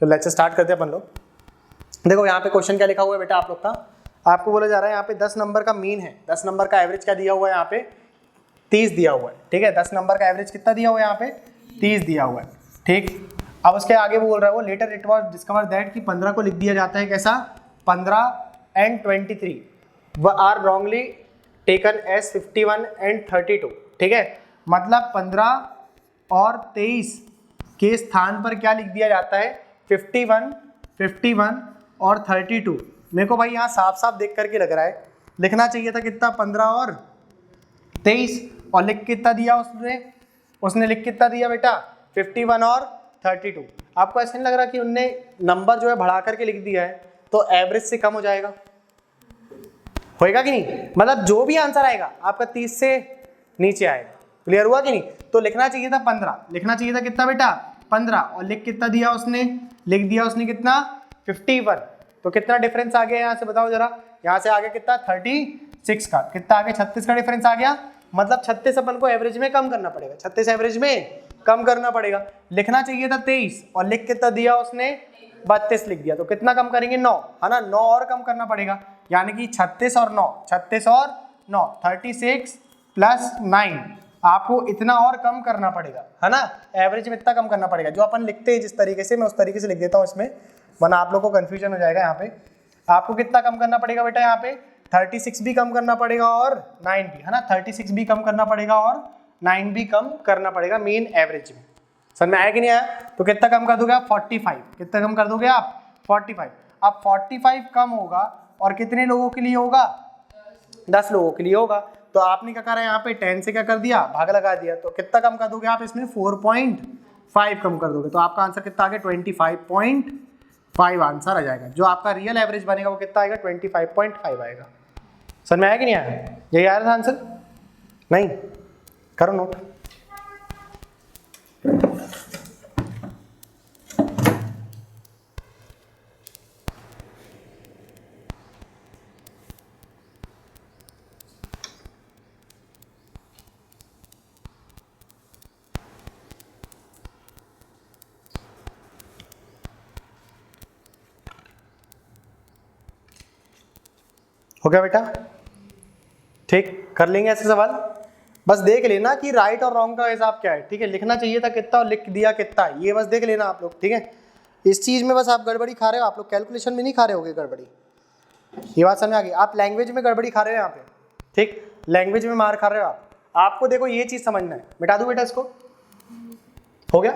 तो let's start करते हैं अपन लोग। देखो यहाँ पे क्वेश्चन क्या लिखा हुआ है बेटा आप लोग का, आपको बोला जा रहा है यहाँ पे 10 नंबर का मीन है, 10 नंबर का एवरेज क्या दिया हुआ है यहाँ पे 30 दिया हुआ है, ठीक है। 10 नंबर का एवरेज कितना दिया हुआ है यहाँ पे 30 दिया हुआ है, ठीक। अब उसके आगे वो बोल रहा है वो later it was discover that कि 15 को लिख दिया जाता है कैसा 15 and 23 are wrongly taken as 51 and 32, ठीक है। मतलब 15 और 23 के स्थान पर क्या लिख दिया जाता है 51 और 32। मेरे को भाई यहाँ साफ साफ देख करके लग रहा है लिखना चाहिए था कितना 15 और 23, और लिख कितना दिया उसने लिख कितना दिया बेटा 51 और 32। आपको ऐसा नहीं लग रहा कि उनने नंबर जो है बढ़ा करके लिख दिया है तो एवरेज से कम हो जाएगा, होएगा कि नहीं। मतलब जो भी आंसर आएगा आपका 30 से नीचे आएगा, क्लियर हुआ कि नहीं। तो लिखना चाहिए था 15, लिखना चाहिए था कितना बेटा 15, और लिख कितना दिया उसने, लिख दिया उसने कितना 51। तो कितना डिफरेंस आ गया यहाँ से बताओ जरा, यहाँ से आगे कितना 36 का, कितना आगे 36 का डिफरेंस आ गया। मतलब 36 अपन को एवरेज में कम करना पड़ेगा, 36 एवरेज में कम करना पड़ेगा। लिखना चाहिए था 23 और लिख कितना दिया उसने 32 लिख दिया, तो कितना कम करेंगे 9, है ना। 9 और कम करना पड़ेगा, यानी कि 36 और 9 36 प्लस 9 आपको इतना और कम करना पड़ेगा, है ना। एवरेज में इतना कम करना पड़ेगा। जो अपन लिखते हैं जिस तरीके से, मैं उस तरीके से लिख देता हूँ इसमें, वरना आप लोगों को कंफ्यूजन हो जाएगा। यहाँ पे आपको कितना कम करना पड़ेगा बेटा, यहाँ पे 36 भी कम करना पड़ेगा और 9 भी, है ना। 36 भी कम करना पड़ेगा और 9 भी कम करना पड़ेगा मीन एवरेज में। समझ में आया कि नहीं आया। तो कितना कम कर दोगे आप 45, कितना कम कर दोगे आप 45। अब 45 कम होगा और कितने लोगों के लिए होगा 10 लोगों के लिए होगा। तो आपने क्या करा यहाँ पे 10 से क्या कर दिया भाग लगा दिया, तो कितना कम कर दोगे आप इसमें 4.5 कम कर दोगे। तो आपका आंसर कितना आ गया 25.5 आंसर आ जाएगा। जो आपका रियल एवरेज बनेगा वो कितना आएगा 25.5 आएगा। समझ में आया कि नहीं आया, यही आया था आंसर, नहीं करो नोट। हो गया बेटा, ठीक। कर लेंगे ऐसे सवाल, बस देख लेना कि राइट और रॉन्ग का हिसाब क्या है, ठीक है। लिखना चाहिए था कितना और लिख दिया कितना, ये बस देख लेना आप लोग, ठीक है। इस चीज़ में बस आप गड़बड़ी खा रहे हो, आप लोग कैलकुलेशन में नहीं खा रहे होगे गड़बड़ी, ये बात समझ आ गई। आप लैंग्वेज में गड़बड़ी खा रहे हो यहाँ पे, ठीक, लैंग्वेज में मार खा रहे हो आप। आपको देखो ये चीज़ समझना है, मिटा दूँ बेटा इसको, हो गया,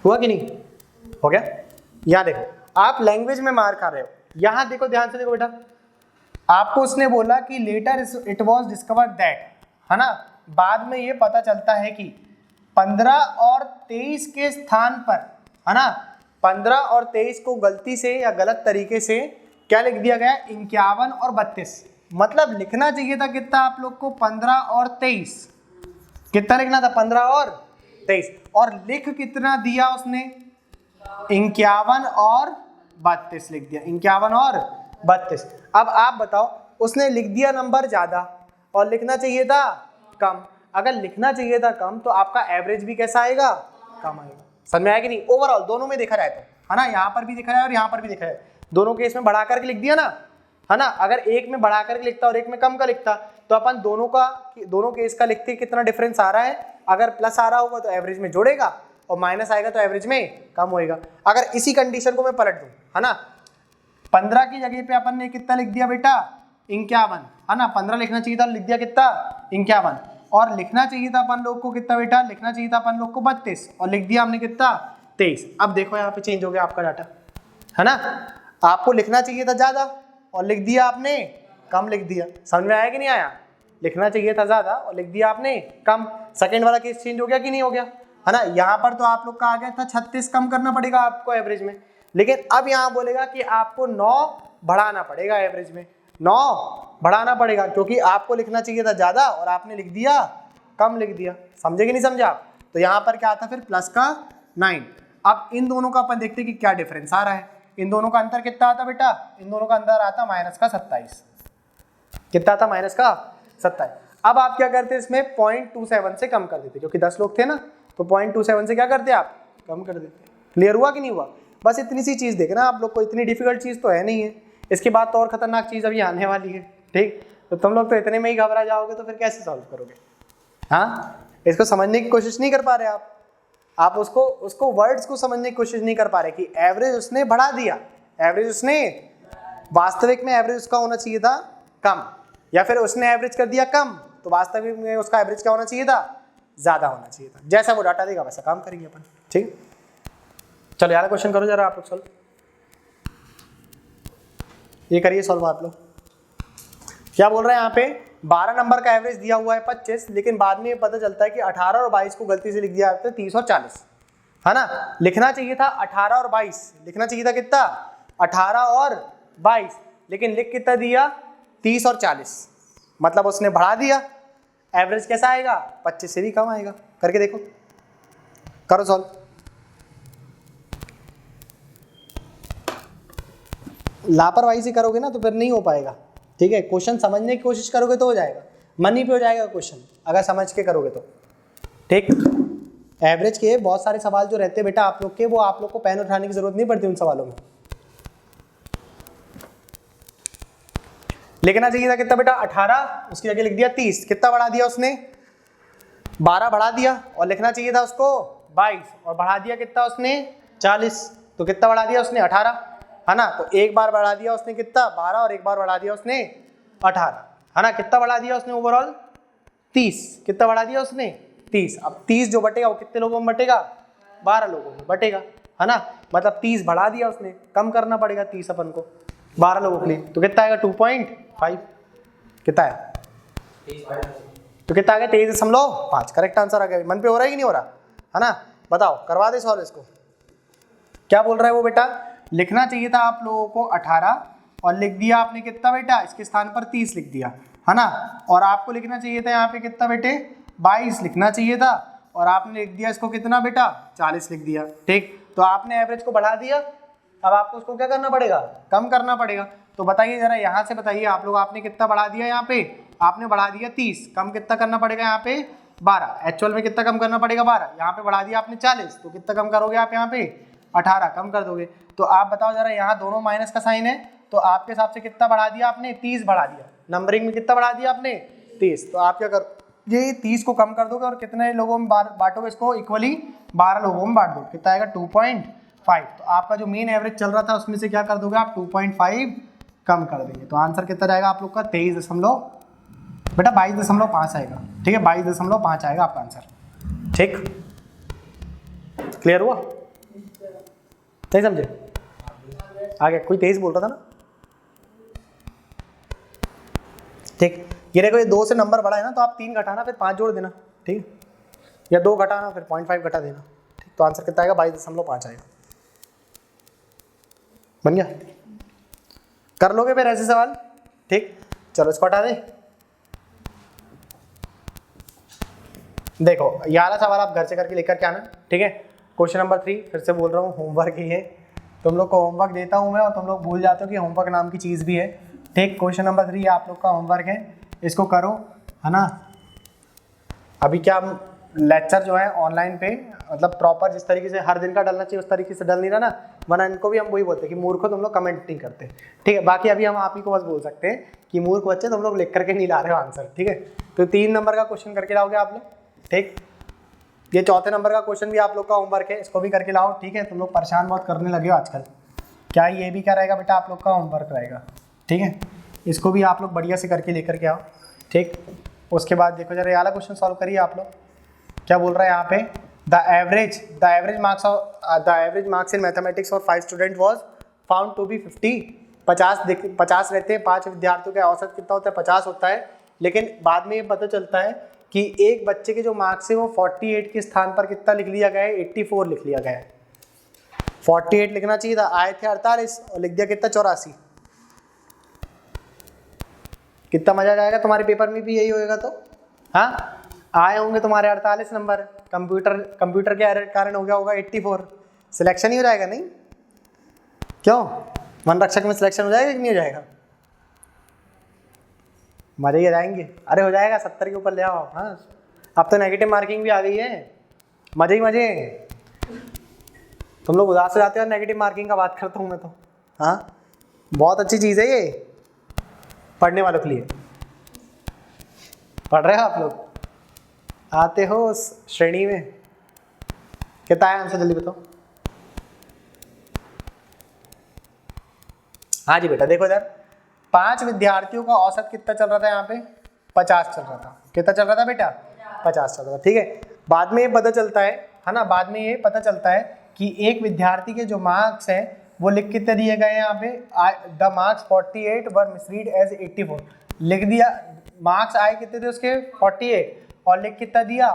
हुआ कि नहीं हो गया। यहाँ देखो आप लैंग्वेज में मार खा रहे हो, यहाँ देखो ध्यान से देखो बेटा, आपको उसने बोला कि later it was discovered that, है ना। बाद में ये पता चलता है कि 15 और 23 के स्थान पर, है ना, 15 और 23 को गलती से या गलत तरीके से क्या लिख दिया गया 51 और 32। मतलब लिखना चाहिए था कितना आप लोग को 15 और 23, कितना लिखना था 15 और 23, और लिख कितना दिया उसने 51 और 32 लिख दिया, 51 और 32। अब आप बताओ उसने लिख दिया नंबर ज्यादा और लिखना चाहिए था कम। अगर लिखना चाहिए था कम तो आपका एवरेज भी कैसा आएगा कम आएगा। समझ में आया कि नहीं। ओवरऑल दोनों में देखा जाए तो, है ना, यहाँ पर भी देखा जाए और यहाँ पर भी देखा जाए, दोनों केस में बढ़ा करके लिख दिया ना, है ना। अगर एक में बढ़ा करके लिखता और एक में कम का लिखता तो अपन दोनों केस का लिखते कितना डिफरेंस आ रहा है। अगर प्लस आ रहा होगा तो एवरेज में जोड़ेगा और माइनस आएगा तो एवरेज में कम होएगा। अगर इसी कंडीशन को मैं पलट दूं, है ना, 15 की जगह पे अपन ने कितना लिख दिया बेटा 51, है ना, 15 लिखना चाहिए था, लिख दिया कितना 51, और लिखना चाहिए था अपन लोग को कितना बेटा, लिखना चाहिए था अपन लोग को 32 और लिख दिया हमने कितना 23। अब देखो यहाँ पे चेंज हो गया आपका डाटा, है ना। आपको लिखना चाहिए था ज्यादा और लिख दिया आपने कम लिख दिया। समझ में आया कि नहीं आया। लिखना चाहिए था ज्यादा और लिख दिया आपने कम। सेकंड वाला केस चेंज हो गया कि नहीं हो गया, है ना। यहाँ पर तो आप लोग का आ गया था 36 कम करना पड़ेगा आपको एवरेज में, लेकिन अब यहाँ बोलेगा कि आपको 9 बढ़ाना पड़ेगा एवरेज में, 9 बढ़ाना पड़ेगा, क्योंकि आपको लिखना चाहिए था ज्यादा और आपने लिख दिया कम लिख दिया। समझे कि नहीं समझे आप। तो यहाँ पर क्या आता फिर प्लस का 9। अब इन दोनों का अपन देखते कि क्या डिफरेंस आ रहा है। इन दोनों का अंतर कितना आता बेटा, इन दोनों का अंतर आता माइनस का 27। कितना आता माइनस का 27। अब आप क्या करते इसमें 0.27 से कम कर देते, क्योंकि 10 लोग थे ना, तो 0.27 से क्या करते आप कम कर देते हैं। क्लियर हुआ कि नहीं हुआ? बस इतनी सी चीज़ देखना आप लोग को, इतनी डिफिकल्ट चीज़ तो है नहीं है। इसके बाद तो और खतरनाक चीज़ अभी आने वाली है, ठीक। तो तुम लोग तो इतने में ही घबरा जाओगे तो फिर कैसे सॉल्व करोगे? हाँ, इसको समझने की कोशिश नहीं कर पा रहे आप उसको वर्ड्स को समझने की कोशिश नहीं कर पा रहे कि एवरेज उसने बढ़ा दिया, एवरेज उसने, वास्तविक में एवरेज उसका होना चाहिए था कम, या फिर उसने एवरेज कर दिया कम तो वास्तविक में उसका एवरेज क्या होना चाहिए था? ज़्यादा होना चाहिए था। जैसा वो डाटा देगा वैसा काम करेंगे अपन, ठीक। चलो यार क्वेश्चन करो जरा आप लोग सॉल्व, ये करिए सॉल्व आप लोग। क्या बोल रहे हैं यहाँ पे? 12 नंबर का एवरेज दिया हुआ है 25, लेकिन बाद में ये पता चलता है कि 18 और 22 को गलती से लिख दिया है 30 और 40, है ना। लिखना चाहिए था 18 और 22, लिखना चाहिए था कितना? 18 और 22, लेकिन लिख कितना दिया? 30 और 40, मतलब उसने बढ़ा दिया। एवरेज कैसा आएगा? 25 से भी कम आएगा। करके देखो, करो सॉल्व। लापरवाही से करोगे ना तो फिर नहीं हो पाएगा, ठीक है। क्वेश्चन समझने की कोशिश करोगे तो हो जाएगा, मनी पे हो जाएगा क्वेश्चन अगर समझ के करोगे तो, ठीक। एवरेज के बहुत सारे सवाल जो रहते हैं बेटा आप लोग के, वो आप लोग को पेन उठाने की जरूरत नहीं पड़ती उन सवालों में। लिखना चाहिए था कितना बेटा? 18, उसकी जगह लिख दिया 30। कितना बढ़ा दिया उसने? 12 बढ़ा दिया। और लिखना चाहिए था उसको 22, और बढ़ा दिया कितना उसने? 40। तो कितना बढ़ा दिया उसने? 18, है ना। तो एक बार बढ़ा दिया उसने कितना? 12, और एक बार बढ़ा दिया उसने 18, है ना। कितना बढ़ा दिया उसने ओवरऑल? 30। कितना बढ़ा दिया उसने? 30। अब 30 जो बटेगा वो कितने लोगों में बटेगा? 12 लोगों में बटेगा, है ना। मतलब 30 बढ़ा दिया उसने, कम करना पड़ेगा 30 अपन को 12 लोगों के लिए। तो कितना आएगा? 2.5। कितना है? तो कितना आ गया? 23.5। करेक्ट आंसर आ गया। मन पे हो रहा है कि नहीं हो रहा, है ना। बताओ, करवा दे सॉल्व इसको। क्या बोल रहा है वो बेटा? लिखना चाहिए था आप लोगों को 18, और लिख दिया आपने कितना बेटा? इसके स्थान पर 30 लिख दिया, है ना। और आपको लिखना चाहिए था यहाँ पे कितना बेटे? 22 लिखना चाहिए था, और आपने लिख दिया इसको कितना बेटा? 40 लिख दिया, ठीक। तो आपने एवरेज को बढ़ा दिया, अब आपको उसको क्या करना पड़ेगा? कम करना पड़ेगा। तो बताइए जरा, यहाँ से बताइए आप लोग, आपने कितना बढ़ा दिया? यहाँ पे आपने बढ़ा दिया 30, कम कितना करना पड़ेगा? यहाँ पे 12। एक्चुअल में कितना कम करना पड़ेगा? 12। यहाँ पे बढ़ा दिया आपने 40, तो कितना कम करोगे आप? यहाँ पे 18 कम कर दोगे। तो आप बताओ जरा, यहाँ दोनों माइनस का साइन है, तो आपके हिसाब से कितना बढ़ा दिया आपने? 30 बढ़ा दिया। नंबरिंग में कितना बढ़ा दिया आपने? 30। तो आप क्या करो, ये 30 को कम कर दोगे और कितने लोगों में बांटोगे इसको? इक्वली 12 लोगों में बांट दो। कितना आएगा? 2.5। तो आपका जो मेन एवरेज चल रहा था उसमें से क्या कर दोगे आप? 2.5 कम कर देंगे। तो आंसर कितना जाएगा आप लोग का? 22.5 आएगा, ठीक है। 22.5 आएगा आपका आंसर, ठीक। क्लियर हुआ? नहीं समझे? आगे कोई 23 बोल रहा था ना, ठीक। ये देखो, ये 2 से नंबर बड़ा है ना, तो आप 3 घटाना, फिर 5 जोड़ देना, ठीक। या 2 घटाना, फिर 0.5 घटा देना, ठीक। तो आंसर कितना आएगा? 22.5 आएगा। बन गया? कर लोगे फिर ऐसे सवाल, ठीक। चलो इसको हटा दे। देखो, ये वाला सवाल आप घर से करके लेकर के आना, ठीक है। क्वेश्चन नंबर 3 फिर से बोल रहा हूँ, होमवर्क ही है। तुम लोग को होमवर्क देता हूँ मैं, और तुम लोग भूल जाते हो कि होमवर्क नाम की चीज़ भी है, ठीक। क्वेश्चन नंबर 3 आप लोग का होमवर्क है, इसको करो, है ना। अभी क्या लेक्चर जो है ऑनलाइन पे, मतलब प्रॉपर जिस तरीके से हर दिन का डलना चाहिए उस तरीके से डल नहीं रहा ना, वरना इनको भी हम वही बोलते हैं कि मूर्ख हो तुम लोग, कमेंट नहीं करते, ठीक है। बाकी अभी हम आप ही को बस बोल सकते हैं कि मूर्ख बच्चे तुम लोग लिख करके नहीं ला रहे हो आंसर, ठीक है। तो 3 नंबर का क्वेश्चन करके लाओगे आप लोग, ठीक। ये 4थे नंबर का क्वेश्चन भी आप लोग का होमवर्क है, इसको भी करके लाओ, ठीक है। तुम लोग परेशान बहुत करने लगे हो आजकल। क्या ये भी क्या रहेगा बेटा? आप लोग का होमवर्क रहेगा, ठीक है। इसको भी आप लोग बढ़िया से करके लेकर के आओ, ठीक। उसके बाद देखो जरा, ये वाला क्वेश्चन सॉल्व करिए आप लोग। क्या बोल रहा है यहाँ पे? The average marks in mathematics for 5 student was found to be 50। 50 रहते हैं, 5 विद्यार्थियों का औसत कितना होता है? 50 होता है। लेकिन बाद में ये पता चलता है कि एक बच्चे के जो मार्क्स है वो 48 के स्थान पर कितना लिख लिया गया है? 84 लिख लिया गया है। 48 लिखना चाहिए था, आए थे 48 और लिख दिया कितना? 84। कितना मजा जाएगा तुम्हारे पेपर में भी यही होएगा तो, हाँ। आए होंगे तुम्हारे 48 नंबर, कंप्यूटर के कारण हो गया होगा 84। सिलेक्शन ही हो जाएगा नहीं? क्यों? वन रक्षक में सिलेक्शन हो जाएगा कि नहीं हो जाएगा? मजे ही जाएंगे। अरे हो जाएगा, 70 के ऊपर ले आओ। हाँ, अब तो नेगेटिव मार्किंग भी आ गई है, मजे ही मजे। तुम लोग उदास हो जाते हो, नेगेटिव मार्किंग का बात करता हूँ मैं तो। हाँ, बहुत अच्छी चीज़ है ये पढ़ने वालों के लिए। पढ़ रहे हो आप लोग, आते हो उस श्रेणी में? कितना है आंसर, जल्दी बताओ। हाँ जी बेटा, देखो इधर 5 विद्यार्थियों का औसत कितना चल रहा था यहाँ पे? 50 चल रहा था। कितना चल रहा था बेटा? 50 चल रहा था। ठीक है, बाद में ये पता चलता है ना, बाद में ये पता चलता है कि एक विद्यार्थी के जो मार्क्स हैं वो लिख कितने दिए गए हैं यहाँ पे? The marks 48 were misread as 84। लिख दिया, मार्क्स आए कितने थे उसके? 48, और लिख कितना दिया?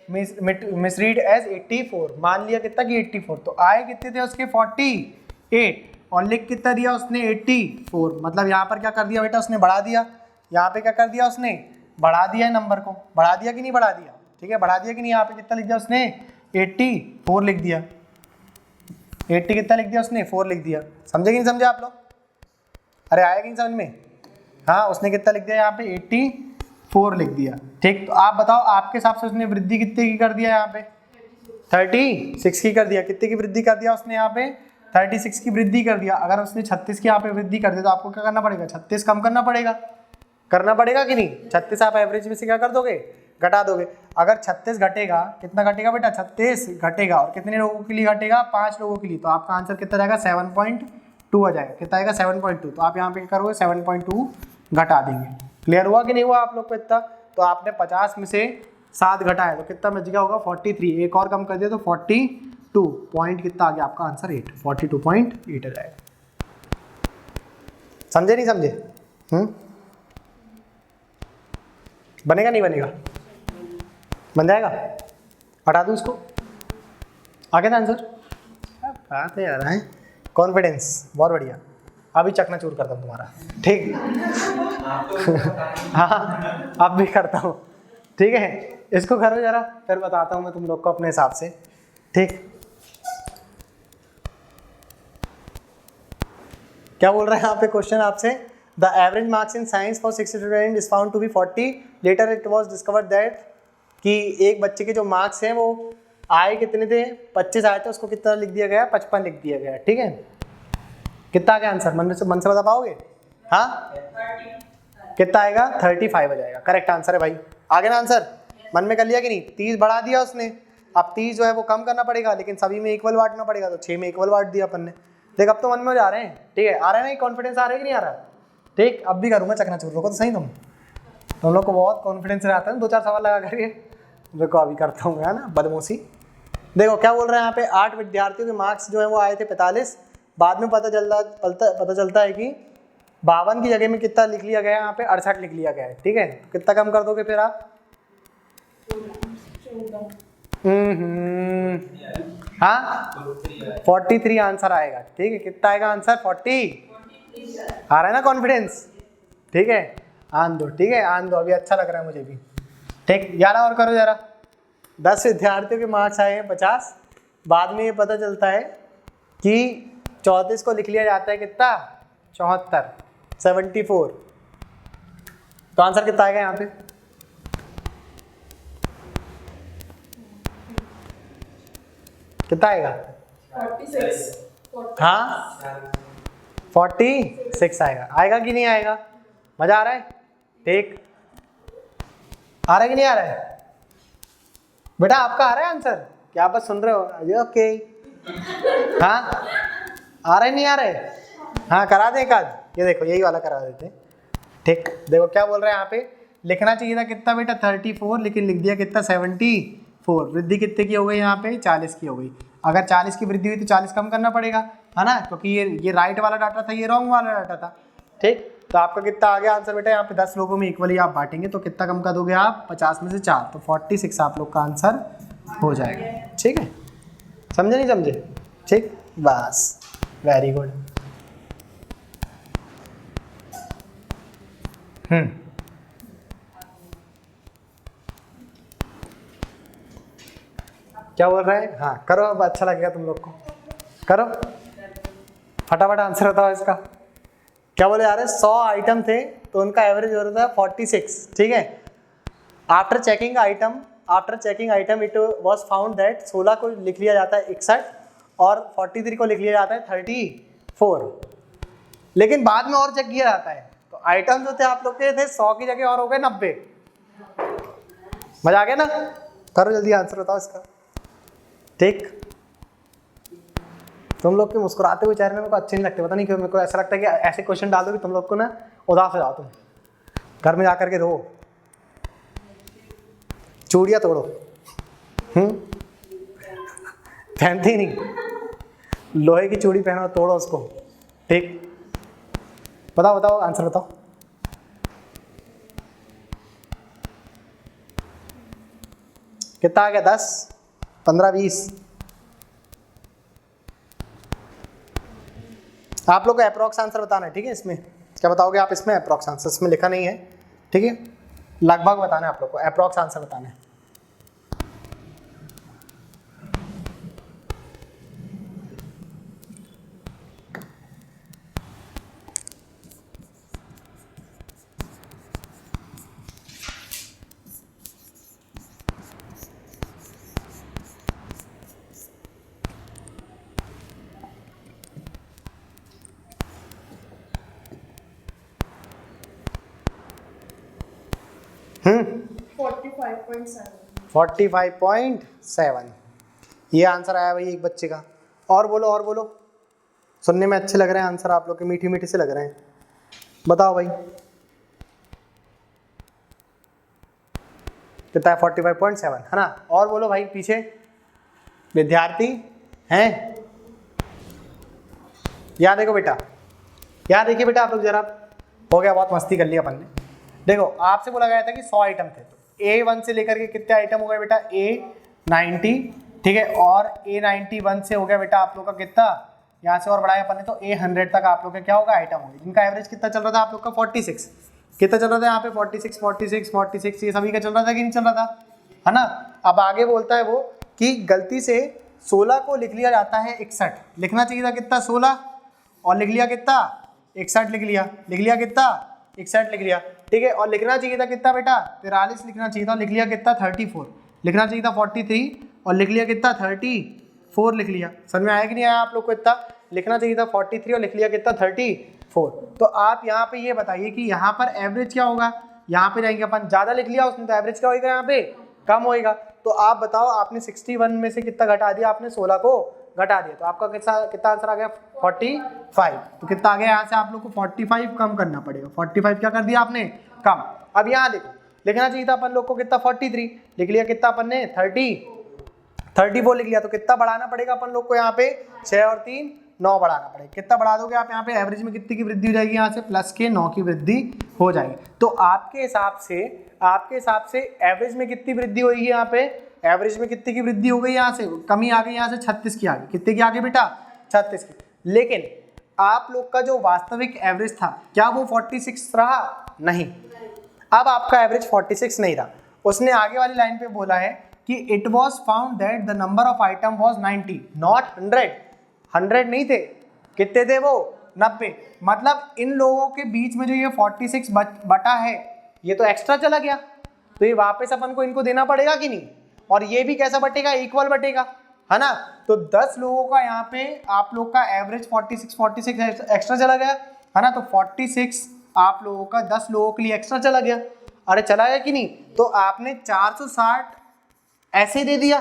Misread as 84। मान लिया कितना कि 84, तो आए कितने थे उसके? 48, और लिख कितना दिया उसने? 84। मतलब यहाँ पर क्या कर दिया बेटा उसने? बढ़ा दिया। यहाँ पे क्या कर दिया उसने? बढ़ा दिया नंबर को। बढ़ा दिया कि नहीं बढ़ा दिया? ठीक है, बढ़ा दिया कि नहीं? यहाँ पे कितना लिख दिया उसने? 84 लिख दिया। 80 कितना लिख दिया उसने? 4 लिख दिया। समझे कि नहीं समझे आप लोग? अरे आया कि नहीं समझ में? हाँ, उसने कितना लिख दिया यहाँ पे? 84 लिख दिया। ठीक, तो आप बताओ आपके हिसाब से उसने वृद्धि कितने की कर दिया यहाँ पे? 36 की कर दिया। कितने की वृद्धि कर दिया उसने यहाँ पे? 36 की वृद्धि कर दिया। अगर उसने 36 की यहाँ पे वृद्धि कर दी तो आपको क्या करना पड़ेगा? 36 कम करना पड़ेगा। करना पड़ेगा कि नहीं? 36 आप एवरेज में से क्या कर दोगे? घटा दोगे। अगर 36 घटेगा, कितना घटेगा बेटा? 36 घटेगा, और कितने लोगों के लिए घटेगा? 5 लोगों के लिए। तो आपका आंसर कितना जाएगा? 7.2 आ जाएगा। कितना आएगा? 7.2। तो आप यहाँ पे क्या करोगे? 7.2 घटा देंगे। क्लियर हुआ कि नहीं हुआ आप लोग को इतना? तो आपने 50 में से 7 घटाया तो कितना बच गया होगा? 43। एक और कम कर दिया तो 42 पॉइंट कितना आ गया आपका आंसर? 8। 42.8 आ जाएगा। समझे नहीं समझे? बनेगा नहीं बनेगा? बन जाएगा। हटा दूँ इसको? आगे था आंसर? बात है यार, है कॉन्फिडेंस, बहुत बढ़िया। अभी चकनाचूर करता हूँ तुम्हारा। ठीक हाँ, अब भी करता हूँ। ठीक है, इसको करो जरा, फिर बताता हूँ मैं तुम लोग को अपने हिसाब से। ठीक, क्या बोल रहे हैं यहाँ पे क्वेश्चन आपसे? The average marks in science for 60 student is found to be 40। Later it was discovered that कि एक बच्चे के जो मार्क्स हैं वो आए कितने थे? 25 आए थे, उसको कितना लिख दिया गया? 55 लिख दिया गया। ठीक है, कितना आ गया आंसर? मन से बता पाओगे? हाँ, कितना आएगा? 35 आ जाएगा। करेक्ट आंसर है भाई। आगे ना आंसर? मन में कर लिया कि नहीं? 30 बढ़ा दिया उसने। अब 30 जो है वो कम करना पड़ेगा, लेकिन सभी में इक्वल बांटना पड़ेगा, तो 6 में इक्वल बांट दिया अपन ने। देख, अब तो मन में जा रहे हैं। ठीक है, आ रहा है ना? कॉन्फिडेंस आ रहा है कि नहीं आ रहा? ठीक, अब भी करूँगा चकनाचूर। को तो सही, तुम लोग को बहुत कॉन्फिडेंस रहता है। 2-4 सवाल लगा करके देखो, अभी करता हूँ, है ना, बदमोशी। देखो क्या बोल रहे हैं यहाँ पे? 8 विद्यार्थियों के मार्क्स जो है वो आए थे 45। बाद में पता चलता है कि 52 की जगह में कितना लिख लिया गया? यहाँ पे 68 लिख लिया गया है। ठीक है, तो कितना कम कर दोगे फिर आप? हाँ, 43 आंसर आएगा। ठीक है, कितना आएगा आंसर? 40। आ रहा है ना कॉन्फिडेंस? ठीक है, आन दो। ठीक है, आन दो, अभी अच्छा लग रहा है मुझे भी। ठीक, 11 और करो जरा। 10 विद्यार्थियों के मार्क्स आए हैं 50। बाद में ये पता चलता है कि 34 को लिख लिया जाता है कितना? 74, 74। तो आंसर कितना आएगा यहाँ पे? कितना आएगा? 46। हाँ, 46 आएगा। आएगा कि नहीं आएगा? मजा आ रहा है? ठीक, आ रहा है कि नहीं आ रहा है? बेटा आपका आ रहा है आंसर? क्या आप बस सुन रहे हो? ओके। हाँ, आ रहा है नहीं आ रहा है? हाँ, करा दें एक आध। ये देखो, यही वाला करा देते। ठीक, देखो क्या बोल रहे हैं यहाँ पे? लिखना चाहिए था कितना बेटा? 34, लेकिन लिख दिया कितना? 74। वृद्धि कितने की हो गई यहाँ पे? 40 की हो गई। अगर 40 की वृद्धि हुई तो 40 कम करना पड़ेगा, है ना, क्योंकि ये राइट वाला डाटा था, ये रॉन्ग वाला डाटा था। ठीक, तो आपका कितना आ गया आंसर बेटा? यहाँ पे 10 लोगों में इक्वली आप बांटेंगे तो कितना कम कर दोगे आप? 50 में से 4, तो 46 आप लोग का आंसर हो जाएगा। ठीक है, समझे नहीं समझे? ठीक, बस, वेरी गुड। क्या बोल रहे हैं? हाँ करो, अब अच्छा लगेगा तुम लोग को। करो, फटाफट आंसर बताओ इसका। क्या बोले यार? 100 आइटम थे तो उनका एवरेज हो रहा था 46। ठीक है, after checking item it was found that 16 को लिख लिया जाता है 61 और 43 को लिख लिया जाता है 34, लेकिन बाद में और चेक किया जाता है। तो आइटम जो थे आप लोग के थे 100 की जगह और हो गए 90। मजा आ गया ना? करो जल्दी आंसर बताओ इसका। ठीक, तुम लोग के मुस्कुराते हुए चेहरे मेरे को अच्छे नहीं लगते, पता नहीं क्यों। मेरे को ऐसा लगता है कि ऐसे क्वेश्चन डाल दो कि तुम लोग को ना उदास हो जाओ, तुम घर में जाकर के रो, चूड़ियाँ तोड़ो। पहनते ही नहीं, लोहे की चूड़ी पहनो, तोड़ो उसको। ठीक, बताओ बताओ आंसर बताओ। कितना आ गया? 10, 15, 20। आप लोग को अप्रॉक्स आंसर बताना है, ठीक है? इसमें क्या बताओगे आप? इसमें अप्रॉक्स आंसर इसमें लिखा नहीं है, ठीक है? लगभग बताना है आप लोग को, अप्रॉक्स आंसर बताना है। हम्म 45.7 ये आंसर आया भाई एक बच्चे का। और बोलो और बोलो, सुनने में अच्छे लग रहे हैं आंसर आप लोग के, मीठी मीठी से लग रहे हैं। बताओ भाई कितना है? 45.7 है ना? और बोलो भाई पीछे विद्यार्थी हैं? यहाँ देखो बेटा, यहाँ देखिए बेटा आप लोग जरा, हो गया बहुत मस्ती कर लिया अपन ने। देखो आपसे बोला गया था कि 100 आइटम थे, तो A1 से लेकर के कितने आइटम हो गए बेटा? A90, ठीक है, और A91 से हो गया बेटा आप लोग का कितना, यहाँ से और बढ़ाया अपन ने तो A100 तक आप लोग का क्या होगा? आइटम होगा, जिनका एवरेज कितना चल रहा था आप लोग का? 46। कितना चल रहा था यहाँ पे? 46 46 46, ये सभी का चल रहा था कि नहीं चल रहा था? है ना? अब आगे बोलता है वो कि गलती से 16 को लिख लिया जाता है 61, लिखना चाहिए था कितना? 16, और लिख लिया कितना? 61 लिख लिया। लिख लिया कितना? 61 लिख लिया, ठीक है। और लिखना चाहिए था कितना बेटा? 43 लिखना चाहिए था, लिख लिया कितना? 34। लिखना चाहिए था 43 और लिख लिया कितना? 34 लिख लिया। समझ में आया कि नहीं आया आप लोग को? इतना लिखना चाहिए था 43 और लिख लिया कितना? 34। तो आप यहाँ पे ये बताइए कि यहाँ पर एवरेज क्या होगा? यहाँ पे जाएंगे अपन, ज़्यादा लिख लिया उसने तो एवरेज क्या होगा? यहाँ पे कम होएगा। तो आप बताओ, आपने 61 में से कितना घटा दिया? आपने 16 को घटा दिया, तो आपका कितना आंसर आ गया? 45। तो कितना आ गया यहाँ से? आप लोग को 45 कम करना पड़ेगा। 45 क्या कर दिया आपने? कम। अब यहाँ देखो, लिखना चाहिए था अपन लोग को कितना? 43, लिख लिया कितना अपन ने? 34 लिख लिया। तो कितना बढ़ाना पड़ेगा अपन लोग को यहाँ पे? 6 और 3 9 बढ़ाना पड़ेगा। कितना बढ़ा दोगे आप यहाँ पे? एवरेज में कितनी की वृद्धि हो जाएगी? यहाँ से प्लस के 9 की वृद्धि हो जाएगी। तो आपके हिसाब से एवरेज में कितनी वृद्धि होगी यहाँ पे? एवरेज में कितनी की वृद्धि हो गई? यहाँ से कमी आ गई, यहाँ से 36 की आ गई। कितने की आ गई बेटा? 36 की। लेकिन आप लोग का जो वास्तविक एवरेज था, क्या वो 46 रहा? नहीं। अब आपका एवरेज 46 नहीं रहा। उसने आगे वाली लाइन पे बोला है कि it was found that the number of item was 90 not 100। 100 नहीं थे, कितने थे वो? 90। मतलब इन लोगों के बीच में जो ये 46 बटा है, ये तो एक्स्ट्रा चला गया, तो ये वापस अपन को इनको देना पड़ेगा कि नहीं? और ये भी कैसा बटेगा? इक्वल बटेगा, है ना? तो 10 लोगों का यहाँ पे आप लोग का एवरेज 46 एक्स्ट्रा चला गया, है ना? तो 46 आप लोगों का 10 लोगों के लिए एक्स्ट्रा चला गया। अरे चला गया कि नहीं? तो आपने 460 ऐसे दे दिया,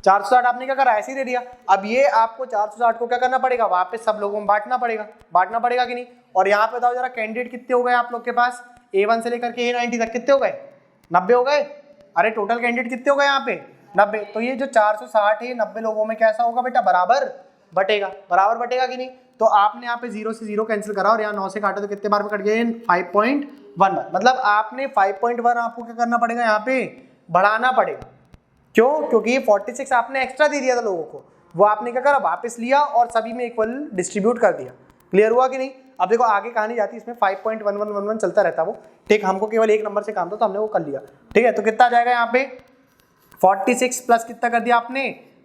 460 आपने क्या करा? ऐसे ही दे दिया। अब ये आपको 460 को क्या करना पड़ेगा? वापस सब लोगों में बांटना पड़ेगा कि नहीं? और यहाँ पे बताओ जरा, कैंडिडेट कितने हो गए आप लोग के पास? A1 से लेकर के A90 तक कितने हो गए? 90 हो गए। अरे टोटल कैंडिडेट कितने हो गए यहाँ पे? 90। तो ये जो 460 है 90 लोगों में कैसा होगा बेटा? बराबर बटेगा कि नहीं? तो आपने यहाँ पे 0 से 0 कैंसिल करा और यहाँ 9 से काटा तो कितने बार में कट गए? 5.11। मतलब आपने 5.1 आपको क्या करना पड़ेगा? यहाँ पे बढ़ाना पड़ेगा। क्यों? क्योंकि ये 46 आपने एक्स्ट्रा दे दिया था लोगों को, वो आपने क्या करा? वापस लिया और सभी में इक्वल डिस्ट्रीब्यूट कर दिया। क्लियर हुआ कि नहीं? अब देखो आगे कहानी जाती है, इसमें 5.1111 चलता रहता वो, ठीक। हमको केवल एक नंबर से काम था तो हमने वो कर लिया, ठीक है। तो कितना आ जाएगा यहाँ पे? 46 प्लस कितना कर दिया आपने?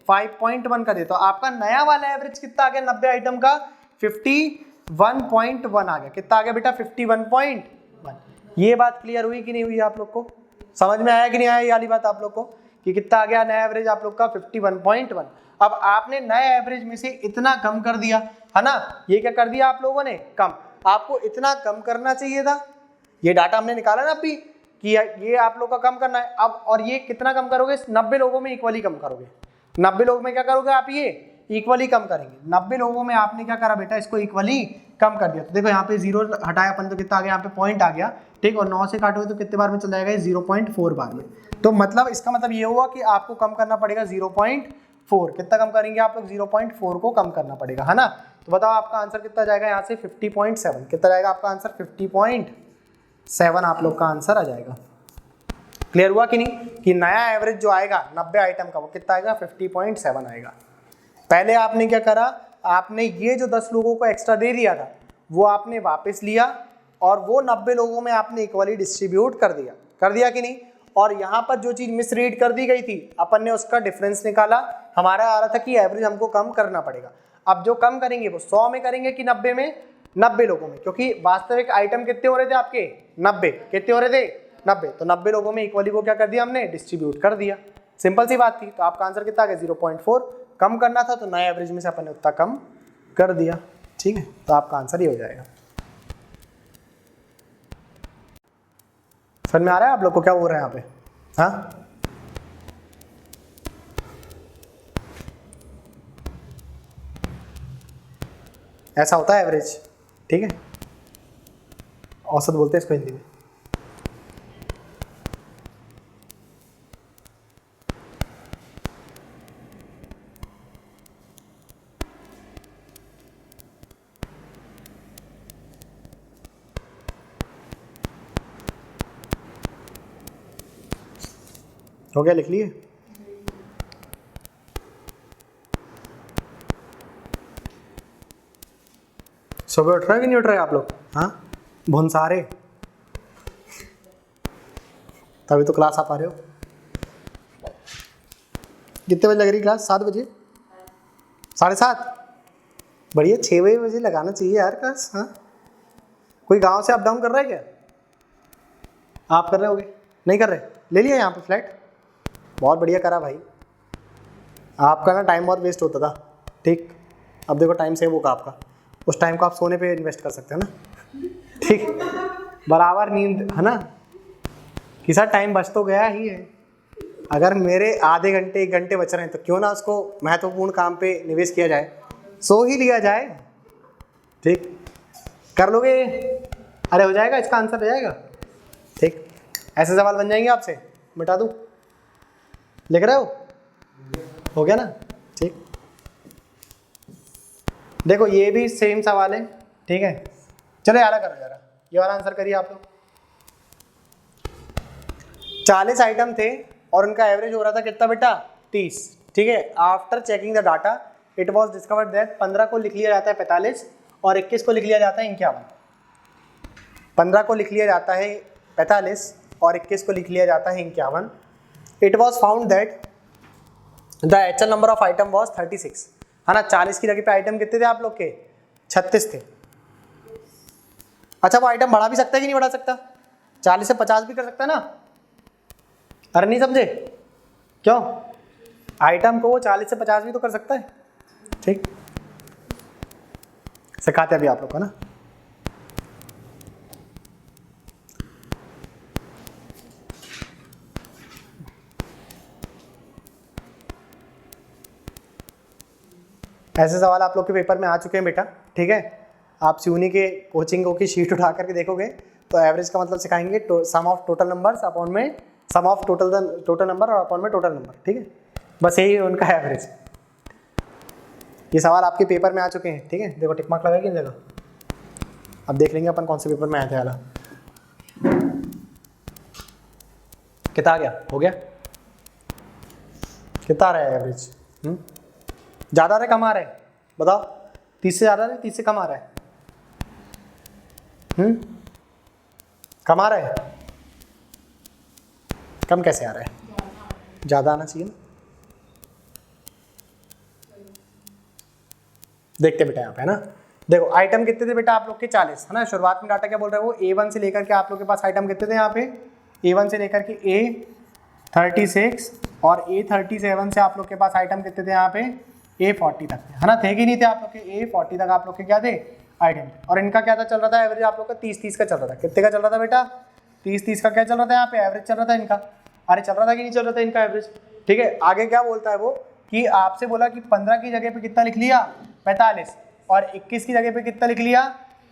5.1 कर दिया। तो आपका नया वाला एवरेज कितना आ गया 90 आइटम का? 51.1 आ गया। कितना आ गया बेटा? 51.1। ये बात क्लियर हुई कि नहीं हुई आप लोग को? समझ में आया कि नहीं आया ये वाली बात आप लोग को? कि कितना आ गया नया एवरेज आप लोग का 51.1। अब आपने नए एवरेज में से इतना कम कर दिया है ना, ये क्या कर दिया आप लोगों ने, कम। आपको इतना कम करना चाहिए था, ये डाटा हमने निकाला ना अभी कि ये आप लोग का कम करना है। अब और ये कितना कम करोगे, 90 लोगों में इक्वली कम करोगे। 90 लोगों में क्या करोगे आप, ये इक्वली कम करेंगे। 90 लोगों में आपने क्या करा बेटा, इसको इक्वली कम कर दिया। तो देखो यहाँ पे 0 हटाया अपन तो कितना आ गया, यहाँ पे पॉइंट आ गया, ठीक। और 9 से काटोगे तो कितने बार में चल जाएगा, 0.4 बार में। तो मतलब इसका मतलब ये हुआ कि आपको कम करना पड़ेगा 0.4। कितना कम करेंगे आप लोग, 0.4 को कम करना पड़ेगा, है ना। तो बताओ आपका आंसर कितना जाएगा यहाँ से, 50.7। कितना जाएगा आपका आंसर, 50.7 आप लोग का आंसर आ जाएगा। क्लियर हुआ कि नहीं, कि नया एवरेज जो आएगा 90 आइटम का वो कितना आएगा, 50.7 आएगा। पहले आपने क्या करा, आपने ये जो 10 लोगों को एक्स्ट्रा दे दिया था वो आपने वापस लिया और वो 90 लोगों में आपने इक्वली डिस्ट्रीब्यूट कर दिया कि नहीं। और यहाँ पर जो चीज़ मिसरीड कर दी गई थी अपन ने उसका डिफरेंस निकाला, हमारा आ रहा था कि एवरेज हमको कम करना पड़ेगा। अब जो कम करेंगे वो 100 में करेंगे कि 90 में, 90 लोगों में, क्योंकि वास्तविक आइटम कितने हो रहे थे आपके, 90। कितने हो रहे थे, 90। तो 90 लोगों में इक्वली को क्या कर दिया हमने, डिस्ट्रीब्यूट कर दिया। सिंपल सी बात थी। तो आपका आंसर कितना आ गया, 0.4। कम करना था तो नए एवरेज में से अपन ने उतना कम कर दिया, ठीक है। तो आपका आंसर ये हो जाएगा। समझ में आ रहा है आप लोग को क्या हो रहा है यहाँ पे, हाँ। ऐसा होता है एवरेज, ठीक है। औसत बोलते हैं इसको हिंदी में। हो गया, लिख लिए। सुबह उठ रहे कि नहीं उठ रहे आप लोग, हाँ भुनसारे, तभी तो क्लास आ पा रहे हो। कितने बजे लग रही क्लास, 7 बजे, 7:30। बढ़िया, 6 बजे लगाना चाहिए यार क्लास, हाँ। कोई गांव से अप डाउन कर रहा है क्या, आप कर रहे होगे, नहीं कर रहे, ले लिया यहाँ पे फ्लैट, बहुत बढ़िया करा भाई। आपका ना टाइम बहुत वेस्ट होता था, ठीक। अब देखो टाइम सेव होगा आपका, उस टाइम को आप सोने पे इन्वेस्ट कर सकते हो ना, ठीक। बराबर नींद, है ना, कि सर टाइम बच तो गया ही है। अगर मेरे आधे घंटे 1 घंटे बच रहे हैं तो क्यों ना उसको महत्वपूर्ण काम पे निवेश किया जाए, सो ही लिया जाए, ठीक। कर लोगे, अरे हो जाएगा, इसका आंसर हो जाएगा, ठीक। ऐसे सवाल बन जाएंगे आपसे, मिटा दूँ, लिख रहे हो गया ना, ठीक। देखो ये भी सेम सवाल है, ठीक है। चलो यार करो जरा, ये वाला आंसर करिए आप लोग। 40 आइटम थे और उनका एवरेज हो रहा था कितना बेटा, 30, ठीक है। After checking the data it was discovered that 15 को लिख लिया जाता है 45 और 21 को लिख लिया जाता है 51। 15 को लिख लिया जाता है 45 और 21 को लिख लिया जाता है 51। It was found that the actual number of item was 36, है ना। 40 की जगह पे आइटम कितने थे आप लोग के, 36 थे। अच्छा वो आइटम बढ़ा भी सकता है कि नहीं बढ़ा सकता, 40 से 50 भी कर सकता है ना। अरे नहीं समझे, क्यों, आइटम को वो 40 से 50 भी तो कर सकता है, ठीक। सिखाते अभी आप लोग को ना। ऐसे सवाल आप लोग के पेपर में आ चुके हैं बेटा, ठीक है। आप सिवनी के कोचिंगों की शीट उठा करके देखोगे तो एवरेज का मतलब सिखाएंगे सम ऑफ टोटल नंबर्स अपॉन में सम ऑफ टोटल नंबर और अपॉन में टोटल नंबर, ठीक है। बस यही है उनका एवरेज। ये सवाल आपके पेपर में आ चुके हैं, ठीक है। देखो टिक मार्क लगा कि नहीं लगा, अब देख लेंगे अपन कौन से पेपर में आए थे वाला। कितना आ गया, हो गया, कितना आ रहा है एवरेज, ज़्यादा आ रहा है कम आ रहा है, बताओ। 30 से ज़्यादा आ रहा है, 30 से कम आ रहा है, कम आ रहा है, कम कैसे आ रहा है, ज़्यादा आना चाहिए ना। देखते बेटा यहाँ पे, है ना। देखो आइटम कितने थे बेटा आप लोग के, 40, है ना। शुरुआत में डाटा क्या बोल रहा है वो, A1 से लेकर के आप लोग के पास आइटम कितने थे यहाँ पे, A1 से लेकर के A36 और A37 से आप लोग के पास आइटम कितने थे यहाँ पे A40 तक थे, है ना, थे कि नहीं थे आप लोग के A40 तक आप लोग के क्या थे आइटम। और इनका क्या था चल रहा था एवरेज आप लोग का 30-30 का चल रहा था। कितने का चल रहा था बेटा 30-30 का क्या चल रहा था यहाँ पे एवरेज चल रहा था इनका। अरे चल रहा था कि नहीं चल रहा था इनका एवरेज। ठीक है, आगे क्या बोलता है वो कि आपसे बोला कि 15 की जगह पे कितना लिख लिया 45 और 21 की जगह पे कितना लिख लिया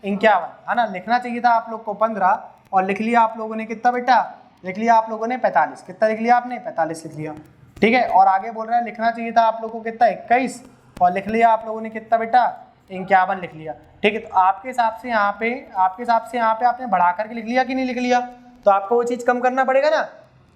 51, है ना। लिखना चाहिए था आप लोग को 15 और लिख लिया आप लोगों ने कितना बेटा, लिख लिया आप लोगों ने 45। कितना लिख लिया आपने 45 लिख लिया। ठीक है, और आगे बोल रहा है लिखना चाहिए था आप लोगों को कितना 21 और लिख लिया आप लोगों ने कितना बेटा 51 लिख लिया। ठीक है, तो आपके हिसाब से यहाँ पे आपने बढ़ा करके लिख लिया कि नहीं लिख लिया। तो आपको वो चीज़ कम करना पड़ेगा ना,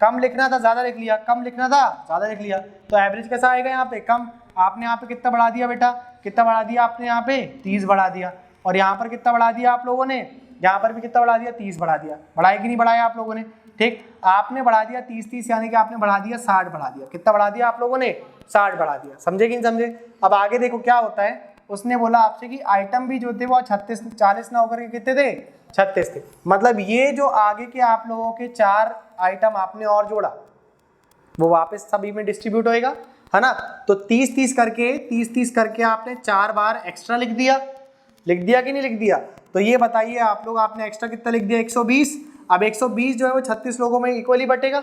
कम लिखना था ज़्यादा लिख लिया, कम लिखना था ज़्यादा लिख लिया। तो एवरेज कैसा आएगा यहाँ पे कम। आपने यहाँ पे कितना बढ़ा दिया बेटा, कितना बढ़ा दिया आपने यहाँ पे 30 बढ़ा दिया। और यहाँ पर कितना बढ़ा दिया आप लोगों ने, यहाँ पर भी कितना बढ़ा दिया 30 बढ़ा दिया। बढ़ाया कि नहीं बढ़ाया आप लोगों ने। ठीक, आपने बढ़ा दिया 30-30 यानी कि आपने बढ़ा दिया 60 बढ़ा दिया। कितना बढ़ा दिया आप लोगों ने 60 बढ़ा दिया। समझे कि नहीं समझे। अब आगे देखो क्या होता है, उसने बोला आपसे कि आइटम भी जो थे वो 40 ना होकर के कितने थे 36 थे। मतलब ये जो आगे के आप लोगों के 4 आइटम आपने और जोड़ा वो वापस सभी में डिस्ट्रीब्यूट होएगा, है ना। तो 30-30 करके आपने 4 बार एक्स्ट्रा लिख दिया कि नहीं लिख दिया। तो ये बताइए आप लोग आपने एक्स्ट्रा कितना लिख दिया 120। अब 120 जो है वो 36 लोगों में इक्वली बटेगा।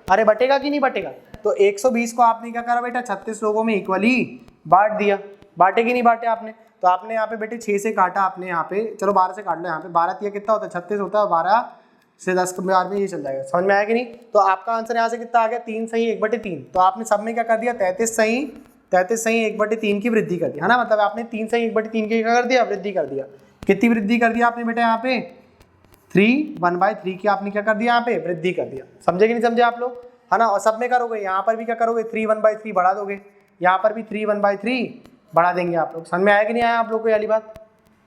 अरे बटेगा कि नहीं बटेगा। तो 120 को आपने क्या करा बेटा 36 लोगों में इक्वली बांट दिया। बांटे कि नहीं बांटे आपने। तो आपने यहाँ पे बेटे 6 से काटा आपने यहाँ पे, चलो 12 से काट लो। यहाँ पे 12 तिया कितना होता है 36 होता है, 12 से 10 के बार में ये चल जाएगा। समझ में आया कि नहीं। तो आपका आंसर यहाँ से कितना आ गया 3 सही 1/3। तो आपने सब में क्या कर दिया 33 सही 1/3 की वृद्धि कर दी, है ना। मतलब आपने 3 सही 1/3 की क्या कर दिया वृद्धि कर दिया। कितनी वृद्धि कर दिया आपने बेटा यहाँ पे 1/3 की आपने क्या कर दिया यहाँ पे वृद्धि कर दिया। समझे कि नहीं समझे आप लोग, है ना। और सब में करोगे यहाँ पर भी क्या करोगे 1/3 बढ़ा दोगे, यहाँ पर भी 1/3 बढ़ा देंगे आप लोग। समझ में आया कि नहीं आया आप लोग को, वाली बात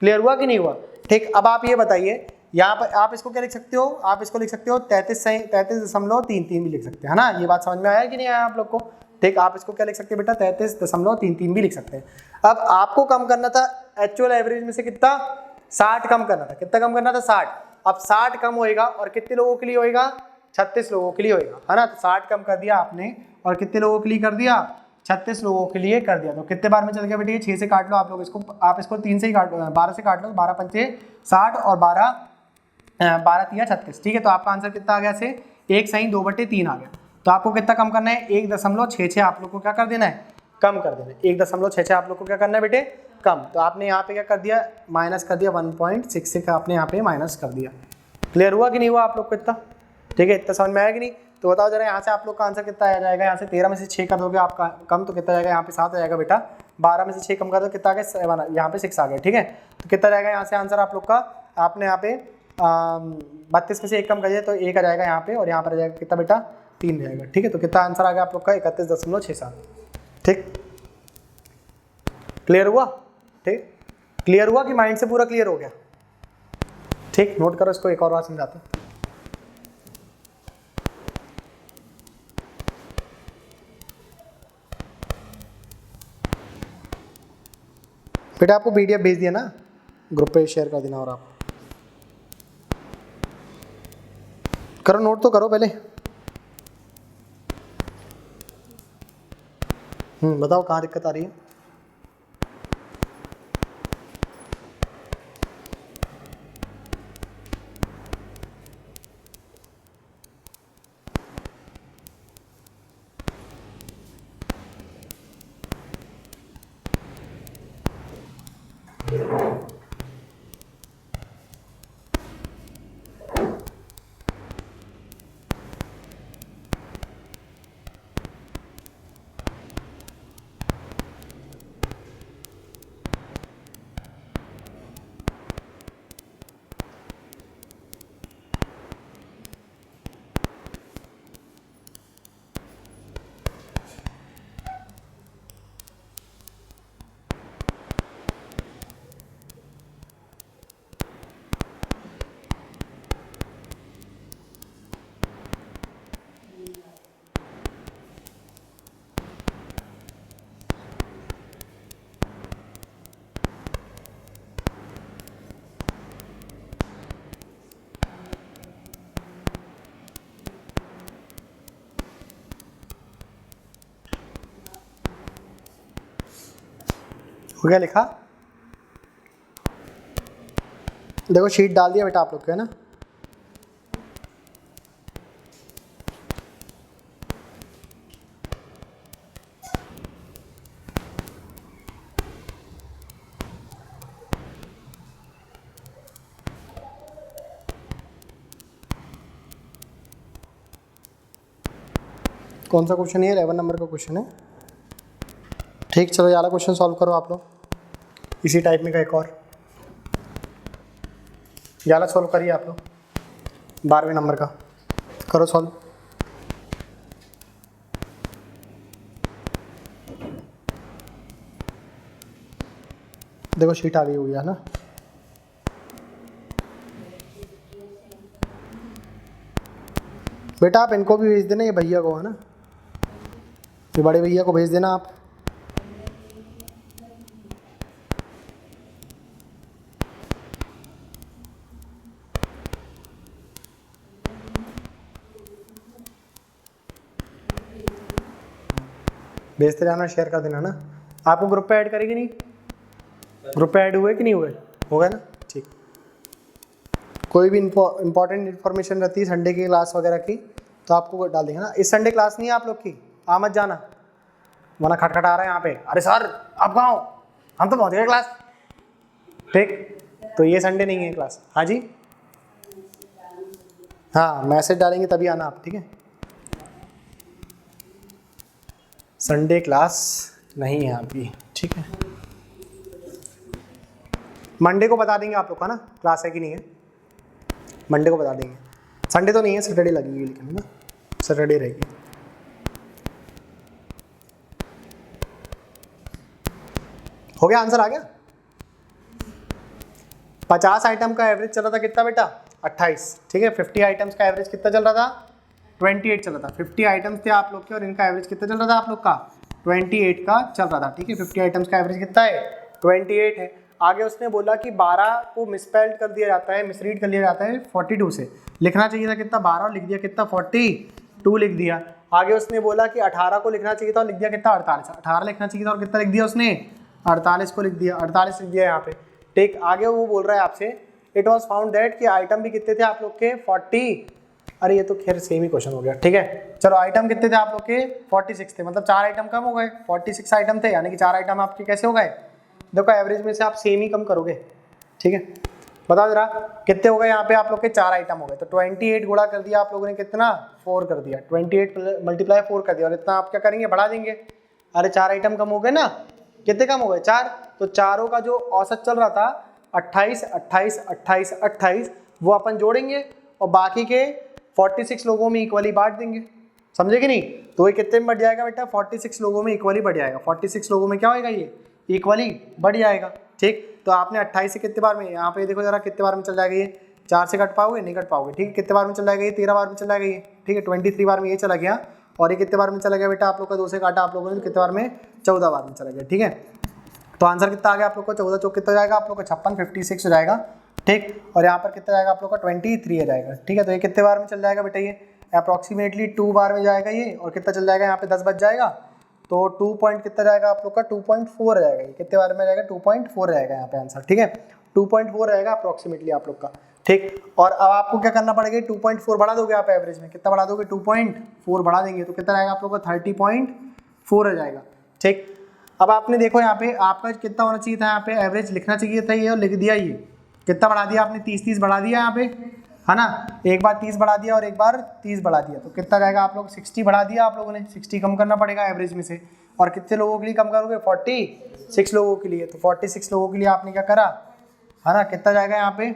क्लियर हुआ कि नहीं हुआ। ठीक, अब आप ये बताइए यहाँ पर आप इसको क्या लिख सकते हो, आप इसको लिख सकते हो 33.33 भी लिख सकते हैं, है ना। ये बात समझ में आया कि नहीं आया आप लोग को। ठीक, आप इसको क्या लिख सकते हैं बेटा 33.33 भी लिख सकते हैं। अब आपको कम करना था एक्चुअल एवरेज में से कितना 60 कम करना था। कितना कम करना था 60। अब 60 कम होएगा और कितने लोगों के लिए होएगा 36 लोगों के लिए होएगा, है ना। तो 60 कम कर दिया आपने और कितने लोगों के लिए कर दिया 36 लोगों के लिए कर दिया। तो कितने बार में चल गया बेटे 6 से काट लो आप लोग इसको, आप इसको 3 से ही काट 12 से काट लो। 12 पंचे 60 और 12 तिया 36। ठीक है, तो आपका आंसर कितना आ गया से 1 सही 2/3 आ गया। तो आपको कितना कम करना है 1.66 आप लोग को क्या कर देना है कम कर देना है। 1.66 आप लोग को क्या करना है बेटे कम। तो आपने यहाँ पे क्या कर दिया माइनस कर दिया 1.66 का आपने यहाँ पे माइनस कर दिया। क्लियर हुआ कि नहीं हुआ आप लोग को इतना। ठीक है, इतना समझ में आया कि नहीं। तो बताओ जरा यहाँ से आप लोग का आंसर कितना आ जाएगा। यहाँ से 13 में से 6 कर दोगे आपका कम तो कितना जाएगा यहाँ पे 7 आ जाएगा बेटा। 12 में से 6 कम कर दो कितना आ गया 7, यहाँ पे 6 आ गया। ठीक है, तो कितना जाएगा यहाँ से आंसर आप लोग का। आपने यहाँ पे 32 में से 1 कम करिए तो 1 आ जाएगा यहाँ पे और यहाँ पर आ जाएगा कितना बेटा 3 जाएगा। ठीक है, तो कितना आंसर आ गया आप लोग का 31.67। ठीक, क्लियर हुआ। ठीक, क्लियर हुआ कि माइंड से पूरा क्लियर हो गया। ठीक, नोट करो इसको, एक और बार समझाता हूँ। बेटा आपको पीडीएफ भेज दिया ना, ग्रुप पे शेयर कर देना। और आप करो नोट तो करो पहले। बताओ कहाँ दिक्कत आ रही है। हो गया लिखा? देखो शीट डाल दिया बेटा आप लोग के, है ना? कौन सा क्वेश्चन है? 11 नंबर का क्वेश्चन है। ठीक, चलो ये वाला क्वेश्चन सॉल्व करो आप लोग। इसी टाइप में का एक और ये वाला सॉल्व करिए आप लोग, 12वें नंबर का करो सॉल्व। देखो शीट आ गई हुई है ना? बेटा आप इनको भी भेज देना, ये भैया को, है ना? ये बड़े भैया को भेज देना आप। भेजते जाना, शेयर कर देना ना। आपको ग्रुप पे ऐड करेगी नहीं? ग्रुप पे ऐड हुए कि नहीं हुए? हो गए ना? ठीक। कोई भी इंपॉर्टेंट इन्फॉर्मेशन रहती है संडे की क्लास वगैरह की तो आपको डाल देंगे ना। इस संडे क्लास नहीं है आप लोग की, आ मत जाना, वरना खटखट आ रहा है यहाँ पे, अरे सर आप कहाँ हो, हम तो पहुँच गए क्लास। ठीक, तो ये संडे नहीं है क्लास। हाँ जी, हाँ मैसेज डालेंगे तभी आना आप, ठीक है? संडे क्लास नहीं है आपकी, ठीक है? मंडे को बता देंगे आप लोग का ना क्लास है कि नहीं है, मंडे को बता देंगे। संडे तो नहीं है, सैटरडे लगेगी, लेकिन है ना, सैटरडे रहेगी। हो गया, आंसर आ गया। 50 आइटम का एवरेज चल रहा था कितना बेटा? 28, ठीक है? 50 आइटम्स का एवरेज कितना चल रहा था? 28 चल रहा था। 50 आइटम्स थे आप लोग के और इनका एवरेज कितना चल रहा था आप लोग का? 28 का चल रहा था, ठीक है? 50 आइटम्स का एवरेज कितना है? 28 है। आगे उसने बोला कि 12 को मिसस्पेल्ड कर दिया जाता है, मिसरीड कर लिया जाता है 42 से। लिखना चाहिए था कितना? 12 और लिख दिया कितना? 42 लिख दिया। आगे उसने बोला कि 18 को लिखना चाहिए था और लिख दिया कितना? 48। 18 लिखना चाहिए था और कितना लिख दिया उसने? 48 को लिख दिया, 48 लिख दिया यहाँ पे। ठीक, आगे वो बोल रहा है आपसे, इट वॉज फाउंड दैट कि आइटम भी कितने थे आप लोग के? 40। अरे ये तो खैर सेम ही क्वेश्चन हो गया, ठीक है? चलो आइटम कितने थे आप लोग के? 46 थे, मतलब 4 आइटम कम हो गए। 46 आइटम थे, यानी कि 4 आइटम आपके कैसे हो गए? देखो एवरेज में से आप सेम ही कम करोगे, ठीक है? बताओ जरा कितने हो गए यहाँ पे आप लोग के? 4 आइटम हो गए, तो 28 गुणा कर दिया आप लोगों ने, कितना? 4 कर दिया। 28 मल्टीप्लाई 4 कर दिया, और इतना आप क्या करेंगे? बढ़ा देंगे। अरे 4 आइटम कम हो गए ना? कितने कम हो गए? 4। तो चारों का जो औसत चल रहा था 28, 28, 28, 28, वो अपन जोड़ेंगे और बाकी के 46 लोगों में इक्वली बांट देंगे, समझे कि नहीं? तो ये कितने में बढ़ जाएगा बेटा? 46 लोगों में इक्वली बढ़ जाएगा। 46 लोगों में क्या होएगा? ये इक्वली बढ़ जाएगा, ठीक? तो आपने 28 से कितने बार में, यहाँ पे देखो जरा कितने बार में चल जाएगा ये? 4 से कट पाओगे? नहीं कट पाओगे, ठीक है? कितने बार में चल जाएगा ये? 13 बार में चल जाएगा ये, ठीक है? 23 बार में ये चला गया। और ये कितने बार में चला गया बेटा आप लोग का? 2 से काटा आप लोगों ने, कितने बार में? 14 बार में चला गया, ठीक है? तो आंसर कितना आ गया आप लोग का? 14 चौक कितना जाएगा आप लोग का? 56, 56 हो जाएगा, ठीक? और यहाँ पर कितना जाएगा आप लोग का? 23 हो जाएगा, ठीक है? तो ये कितने बार में चल जाएगा बेटा? ये अप्रॉक्सीमेटली 2 बार में जाएगा ये। और कितना चल जाएगा यहाँ पे? 10 बच जाएगा, तो 2 पॉइंट कितना जाएगा आप लोग का? 2.4 जाएगा। ये कितने बार में जाएगा? 2.4 जाएगा यहाँ पे आंसर, ठीक है? 2.4 रहेगा अप्रॉक्सीमेटली आप लोग का, ठीक? और अब आपको क्या करना पड़ेगा? 2.4 बढ़ा दोगे आप एवरेज में, कितना बढ़ा दोगे? 2.4 बढ़ा देंगे तो कितना आएगा आप लोग का? 30.4 हो जाएगा, ठीक? अब आपने देखो यहाँ पे आपका कितना होना चाहिए था? यहाँ पे एवरेज लिखना चाहिए था ये, और लिख दिया ये। कितना बढ़ा दिया आपने? 30 बढ़ा दिया यहाँ पे, है ना? एक बार 30 बढ़ा दिया और एक बार 30 बढ़ा दिया, तो कितना जाएगा आप लोग? 60 बढ़ा दिया आप लोगों ने। 60 कम करना पड़ेगा एवरेज में से। और कितने लोगों के लिए कम करोगे? 46 लोगों के लिए। तो 46 लोगों के लिए आपने क्या करा, है ना? कितना जाएगा यहाँ पे?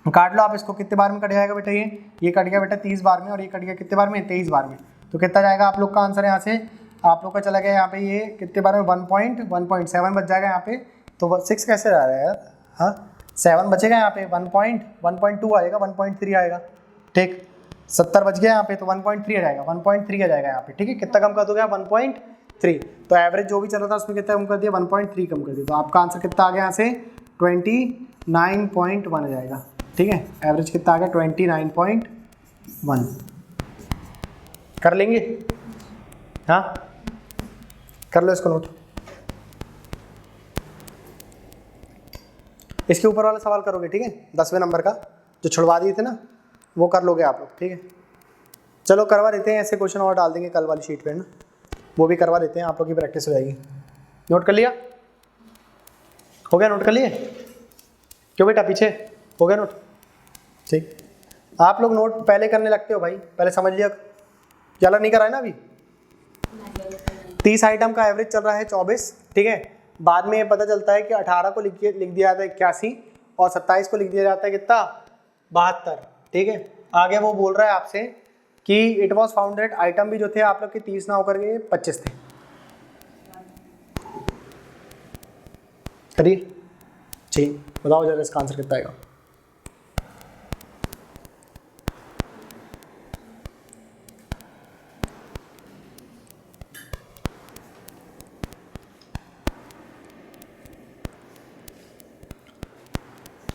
काट लो आप इसको, कितने बार में कट जाएगा बेटा? ये कट गया बेटा 30 बार में, और ये कट गया कितने बार में? 23 बार में। तो कितना जाएगा आप लोग का आंसर? यहाँ से आप लोग का चला गया यहाँ पे ये कितने बार में? 1.7 बच जाएगा यहाँ पे। तो 6 कैसे जा रहा है यार? हाँ 7 बचेगा यहाँ पे, 1.2 आएगा, 1.3 आएगा, ठीक? 70 बच गया यहाँ पे, तो 1.3 आ जाएगा, 1.3 आ जाएगा यहाँ पे, ठीक है? कितना कम कर दोगे आप? 1.3। तो एवरेज जो भी चल रहा था उसमें कितना कम कर दिया? 1.3 कम कर दिया। तो आपका आंसर कितना आ गया यहाँ से? 29.1 आ जाएगा, ठीक है? एवरेज कितना आ गया? 29.1। कर लेंगे? हाँ कर लो इसको नोट। इसके ऊपर वाला सवाल करोगे, ठीक है, 10वें नंबर का जो छुड़वा दिए थे ना, वो कर लोगे आप लोग, ठीक है। चलो करवा देते हैं, ऐसे क्वेश्चन और डाल देंगे कल वाली शीट पे ना, वो भी करवा देते हैं, आप लोग की प्रैक्टिस हो जाएगी। नोट कर लिया? हो गया? नोट कर लिए? क्यों बेटा पीछे हो गया नोट? ठीक, आप लोग नोट पहले करने लगते हो भाई, पहले समझ लिया, ज़्यादा नहीं करा है ना अभी। 30 आइटम का एवरेज चल रहा है 24, ठीक है। बाद में ये पता चलता है कि 18 को लिख दिया जाता है 81 और 27 को लिख दिया जाता है कितना, 72, ठीक है। आगे वो बोल रहा है आपसे कि it was found that item भी जो थे आप लोग के 30 ना होकर के 25 थे। करिए, ठीक, बताओ जरा इसका आंसर कितना आएगा।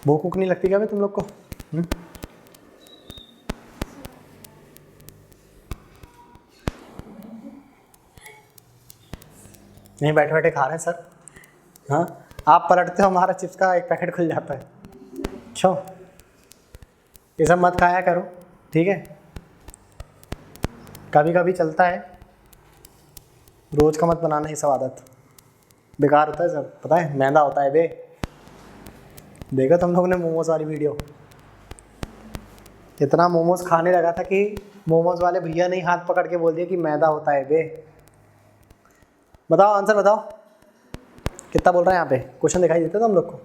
भूख वूख नहीं लगती क्या भाई तुम लोग को? नहीं, बैठे बैठे खा रहे हैं सर। हाँ, आप पलटते हो हमारा चिप्स का एक पैकेट खुल जाता है। अच्छा, ये सब मत खाया करो, ठीक है, कभी कभी चलता है, रोज का मत बनाना ये सब आदत, बेकार होता है सब, पता है, मैदा होता है बे। देखा तुम लोगों ने मोमोज वाली वीडियो? इतना मोमोज खाने लगा था कि मोमोज वाले भैया ने हाथ पकड़ के बोल दिया कि मैदा होता है बे। बताओ आंसर बताओ, कितना बोल रहे हैं यहाँ पे? क्वेश्चन दिखाई देते तुम लोग को?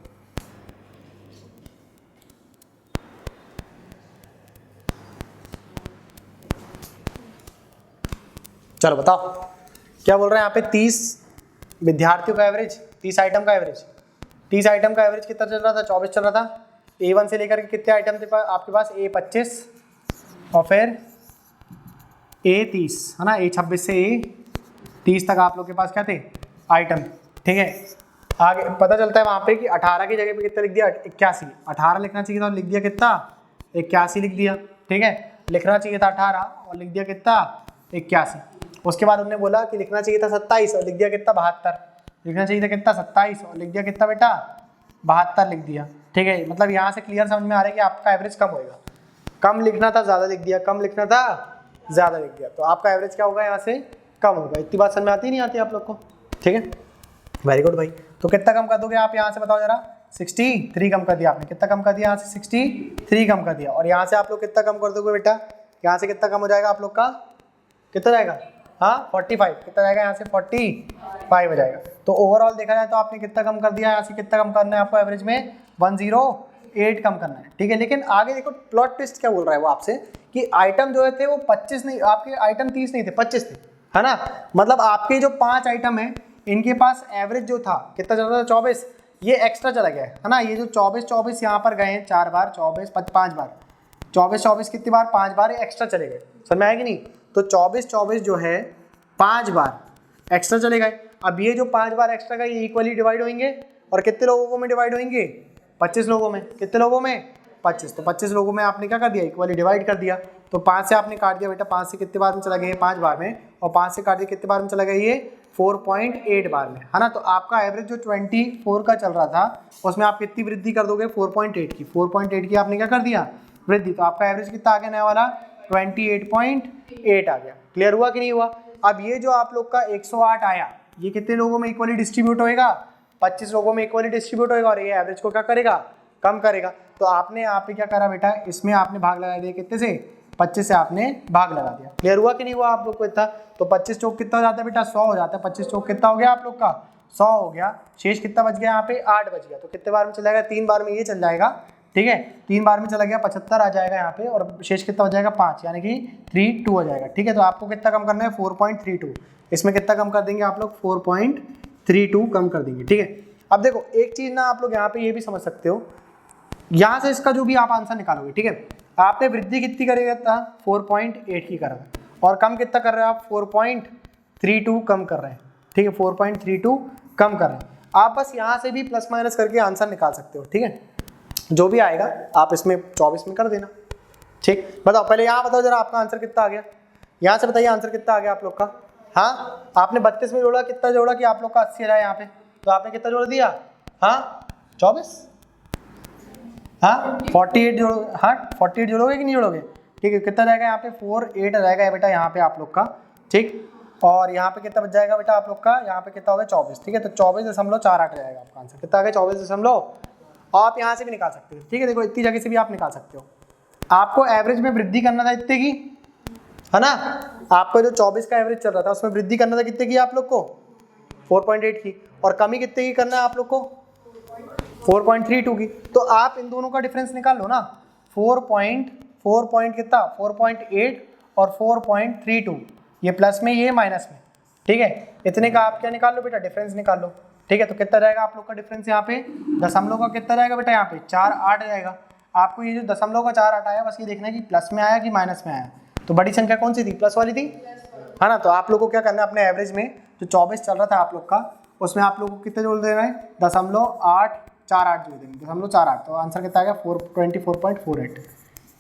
चलो बताओ क्या बोल रहे हैं यहाँ पे। 30 विद्यार्थियों का एवरेज, 30 आइटम का एवरेज, 30 आइटम का एवरेज कितना चल रहा था? 24 चल रहा था। A1 से लेकर के कितने आइटम थे आपके पास? A25 और फिर A30, है ना, A26 से A30 तक आप लोग के पास क्या थे? आइटम, ठीक है। आगे पता चलता है वहाँ पे कि 18 की जगह पे कितना लिख दिया? 81। 18 लिखना चाहिए था और लिख दिया कितना? 81 लिख दिया, ठीक है। लिखना चाहिए था 18 और लिख दिया कितना? 81। उसके बाद उन्होंने बोला कि लिखना चाहिए था 27 और लिख दिया कितना? 72। लिखना चाहिए था कितना? 27 और लिख दिया कितना बेटा? 72 लिख दिया, ठीक है। मतलब यहाँ से क्लियर समझ में आ रहा है कि आपका एवरेज कम होएगा। कम लिखना था ज़्यादा लिख दिया, कम लिखना था ज़्यादा लिख दिया, तो आपका एवरेज क्या होगा? यहाँ से कम होगा। इतनी बात समझ में आती नहीं आती आप लोग को? ठीक है, वेरी गुड भाई। तो कितना कम कर दोगे आप यहाँ से, बताओ जरा? 63 कम कर दिया आपने। कितना कम कर दिया? यहाँ से 63 कम कर दिया। और यहाँ से आप लोग कितना कम कर दोगे बेटा? यहाँ से कितना कम हो जाएगा आप लोग का? कितना जाएगा? हाँ 45। कितना जाएगा यहाँ से? 45 हो जाएगा। तो ओवरऑल देखा जाए तो आपने कितना कम कर दिया? यहाँ से कितना कम करना है आपको? एवरेज में 108 कम करना है, ठीक है। लेकिन आगे देखो प्लॉट ट्विस्ट क्या बोल रहा है वो आपसे कि आइटम जो थे वो 25 नहीं, आपके आइटम 30 नहीं थे, 25 थे, है ना। मतलब आपके जो 5 आइटम है इनके पास एवरेज जो था कितना चल रहा था? 24। ये एक्स्ट्रा चला गया है ना। ये जो 24 यहाँ पर गए हैं 4 बार, 24 5 बार, 24 कितनी बार? 5 बार एक्स्ट्रा चले गए। समझ में आएगी नहीं? तो 24 जो है 5 बार एक्स्ट्रा चले गए। अब ये जो 5 बार एक्स्ट्रा गए ये इक्वली डिवाइड होंगे और कितने लोगों में डिवाइड होंगे? 25 लोगों में। कितने लोगों में? 25। तो 25 लोगों में आपने क्या कर दिया? इक्वली डिवाइड कर दिया। तो 5 से आपने काट दिया बेटा, 5 से कितने बार में चला गया? 5 बार में। और 5 से काट दिया कितने बार में चला गया? ये 4.8 बार में, है ना। तो आपका एवरेज जो 24 का चल रहा था उसमें आप कितनी वृद्धि कर दोगे? 4.8 की। 4.8 की आपने क्या कर दिया? वृद्धि। तो आपका एवरेज कितना आ गया नया वाला? 28.8 आ गया। क्लियर हुआ कि नहीं हुआ? अब ये जो आप लोग का 108 आया ये कितने लोगों में इक्वली डिस्ट्रीब्यूट होएगा? 25 लोगों में इक्वली डिस्ट्रीब्यूट होएगा और ये एवरेज को क्या करेगा? कम करेगा। तो आपने यहाँ पे क्या करा बेटा? इसमें आपने भाग लगा दिया कितने से? 25 से आपने भाग लगा दिया। क्लियर हुआ कि नहीं हुआ आप लोग को इतना? तो 25 चौक कितना हो जाता है बेटा? 100 हो जाता है। 25 चौक कितना हो गया आप लोग का? 100 हो गया। शेष कितना बच गया यहाँ पे? 8 बच गया। तो कितने बार में चल जाएगा? 3 बार में ये चल जाएगा, ठीक है। 3 बार में चला गया 75 आ जाएगा यहाँ पे और शेष कितना हो जाएगा? 5, यानी कि 32 हो जाएगा, ठीक है। तो आपको कितना कम करना है? 4.32। इसमें कितना कम कर देंगे आप लोग? 4.32 कम कर देंगे, ठीक है। अब देखो एक चीज ना आप लोग यहाँ पे ये भी समझ सकते हो, यहाँ से इसका जो भी आप आंसर निकालोगे, ठीक है, आपने वृद्धि कितनी करेगा था? 4.8 की करा और कम कितना कर रहे हो आप? 4.32 कम कर रहे हैं, ठीक है। 4.32 कम कर रहे हैं आप। बस यहाँ से भी प्लस माइनस करके आंसर निकाल सकते हो, ठीक है। जो भी आएगा आप इसमें 24 में कर देना, ठीक। बताओ पहले यहाँ बताओ जरा आपका आंसर कितना आ गया? यहाँ से बताइए आंसर कितना आ गया आप लोग का? हाँ, आपने 32 में कितना जोड़ा कि आप लोग का 80 आ रहा है यहाँ पे, तो आपने कितना जोड़ दिया? हाँ 24, हाँ 48 जोड़ो, हाँ 48 जोड़ोगे कि नहीं जोड़ोगे? ठीक है, कितना जाएगा यहाँ पे 48 रहेगा बेटा यहाँ पे आप लोग का, ठीक। और यहाँ पे कितना बच जाएगा बेटा आप लोग का, यहाँ पे कितना होगा 24, ठीक है। तो 24.48 जाएगा आपका आंसर, कितना आ गया 24 आप यहाँ से भी निकाल सकते हो, ठीक है। देखो इतनी जगह से भी आप निकाल सकते हो। आपको एवरेज में वृद्धि करना था इतने की, है ना। आपको जो 24 का एवरेज चल रहा था उसमें वृद्धि करना था कितने की आप लोग को, 4.8 की, और कमी कितने की करना है आप लोग को, 4.32 की। तो आप इन दोनों का डिफरेंस निकाल लो ना, 4 कितना 4.8 और 4.32, ये प्लस में ये माइनस में, ठीक है। इतने का आप क्या निकाल लो बेटा, डिफरेंस निकाल लो, ठीक है। तो कितना रहेगा आप लोग का डिफरेंस यहाँ पे, दशमलव का कितना रहेगा बेटा यहाँ पे 4.8 जाएगा। आपको ये जो दशमलव का 4.8 आया, बस ये देखना है कि प्लस में आया कि माइनस में आया। तो बड़ी संख्या कौन सी थी, प्लस वाली थी, है ना। तो आप लोग को क्या करना है, अपने एवरेज में जो 24 चल रहा था आप लोग का, उसमें आप लोग को कितने जोड़ देना है, 0.848 जोड़ देंगे, 0.48। तो आंसर कितना आ गया 424.48।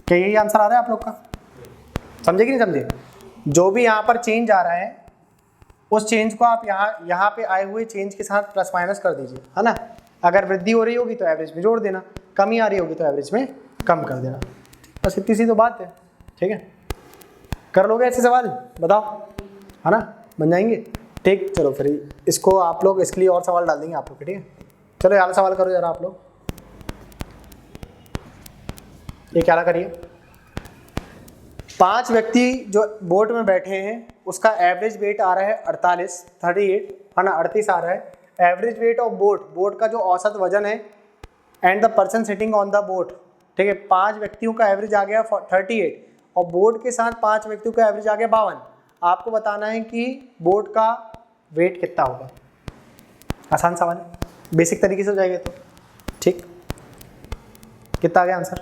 क्या यही आंसर आ रहा है आप लोग का, समझे कि नहीं समझे? जो भी यहाँ पर चेंज आ रहा है उस चेंज को आप यहाँ पे आए हुए चेंज के साथ प्लस माइनस कर दीजिए, है ना। अगर वृद्धि हो रही होगी तो एवरेज में जोड़ देना, कमी आ रही होगी तो एवरेज में कम कर देना, बस इतनी सी तो बात है, ठीक है। कर लोगे ऐसे सवाल, बताओ, है ना, बन जाएंगे, ठीक। चलो फिर इसको आप लोग इसके लिए और सवाल डाल देंगे आप लोग के, ठीक है। चलो यार सवाल करो जरा आप लोग, ये क्या करिए। 5 व्यक्ति जो बोट में बैठे हैं उसका एवरेज वेट आ रहा है 38 है ना, 38 आ रहा है। एवरेज वेट ऑफ बोट का जो औसत वजन है and the person sitting on the boat, ठीक है। 5 व्यक्तियों का एवरेज आ गया 38 और बोट के साथ 5 व्यक्तियों का एवरेज आ गया 52। आपको बताना है कि बोट का वेट कितना होगा। आसान सवाल है, बेसिक तरीके से हो जाएगा तो, ठीक। कितना आ गया आंसर,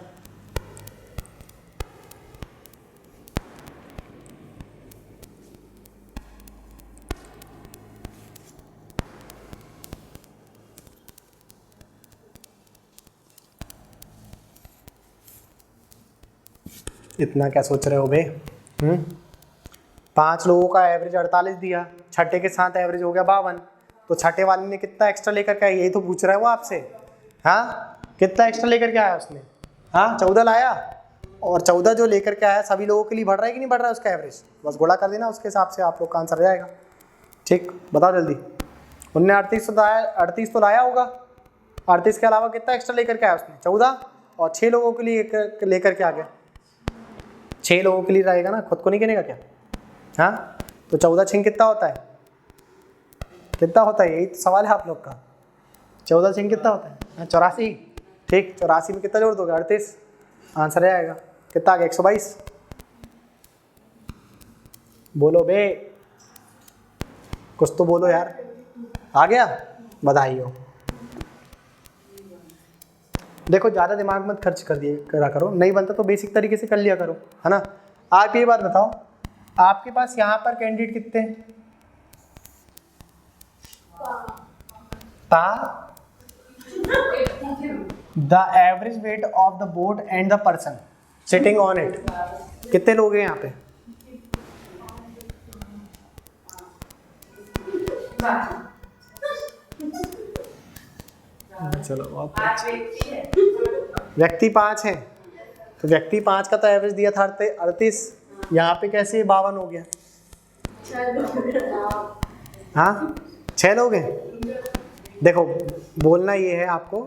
इतना क्या सोच रहे हो बे। 5 लोगों का एवरेज 48 दिया, छठे के साथ एवरेज हो गया 52, तो छठे वाले ने कितना एक्स्ट्रा लेकर के आया, यही तो पूछ रहा है वो आपसे। हाँ कितना एक्स्ट्रा लेकर के आया उसने, हाँ 14 लाया, और 14 जो लेकर के आया सभी लोगों के लिए बढ़ रहा है कि नहीं बढ़ रहा है उसका एवरेज, बस गुणा कर देना उसके हिसाब से आप लोग का आंसर जाएगा, ठीक। बताओ जल्दी, उनने 38 तो लाया होगा, 38 के अलावा कितना एक्स्ट्रा लेकर के आया उसने 14, और 6 लोगों के लिए लेकर के आ गया, 6 लोगों के लिए रहेगा ना, खुद को नहीं गिनेगा क्या। हाँ तो 14 छिंग कितना होता है, कितना होता है, यही तो सवाल है आप लोग का। 14 छिंग कितना होता है, 84, ठीक। 84 में कितना जोड़ दोगे 38, आंसर आएगा कितना आ गया 122। बोलो बे, कुछ तो बोलो यार, आ गया, बधाई हो। देखो ज़्यादा दिमाग मत खर्च करा करो, नहीं बनता तो बेसिक तरीके से कर लिया करो, है ना। आप ये बात बताओ, आपके पास यहाँ पर कैंडिडेट कितने हैं, the average weight of the boat and the person sitting on it, कितने लोग हैं यहाँ पे, चलो बहुत व्यक्ति 5 हैं, तो व्यक्ति 5 का तो एवरेज दिया था 38, यहाँ पे कैसे 52 हो गया, हाँ 6 लोग हैं। देखो बोलना ये है आपको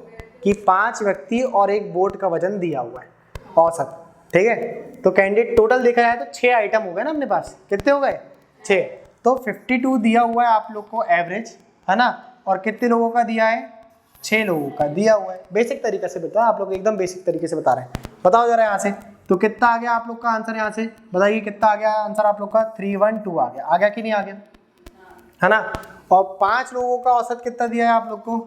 कि 5 व्यक्ति और एक बोट का वजन दिया हुआ है औसत, ठीक है। तो कैंडिडेट टोटल देखा जाए तो 6 आइटम हो गए ना अपने पास, कितने हो गए 6, तो 52 दिया हुआ है आप लोग को एवरेज, है ना। और कितने लोगों का दिया है, 6 लोगों का दिया हुआ है। बेसिक तरीके से बताओ, आप लोग एकदम बेसिक तरीके से बता रहे हैं। बताओ जरा यहाँ से, तो कितना आ गया आप लोग का आंसर, यहाँ से बताइए कितना आ गया आंसर आप लोग का, 312 आ गया कि नहीं आ गया, है ना। और 5 लोगों का औसत कितना दिया है आप लोग को,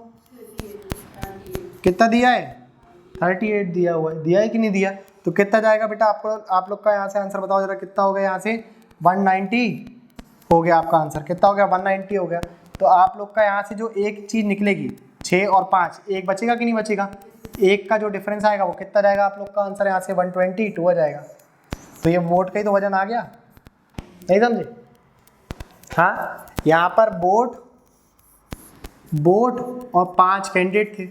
कितना दिया है 38 दिया हुआ है, दिया है कि नहीं दिया। तो कितना जाएगा बेटा आपको, आप लोग का यहाँ से आंसर बताओ जरा कितना हो गया, यहाँ से 190 हो गया आपका आंसर, कितना हो गया 190 हो गया। तो आप लोग का यहाँ से जो एक चीज़ निकलेगी 6 और 5, एक बचेगा कि नहीं बचेगा, एक का जो डिफरेंस आएगा वो कितना जाएगा आप लोग का आंसर, यहाँ से 122 आ जाएगा। तो ये बोट का ही तो वजन आ गया, नहीं समझे। हाँ यहाँ पर बोट और 5 कैंडिडेट थे,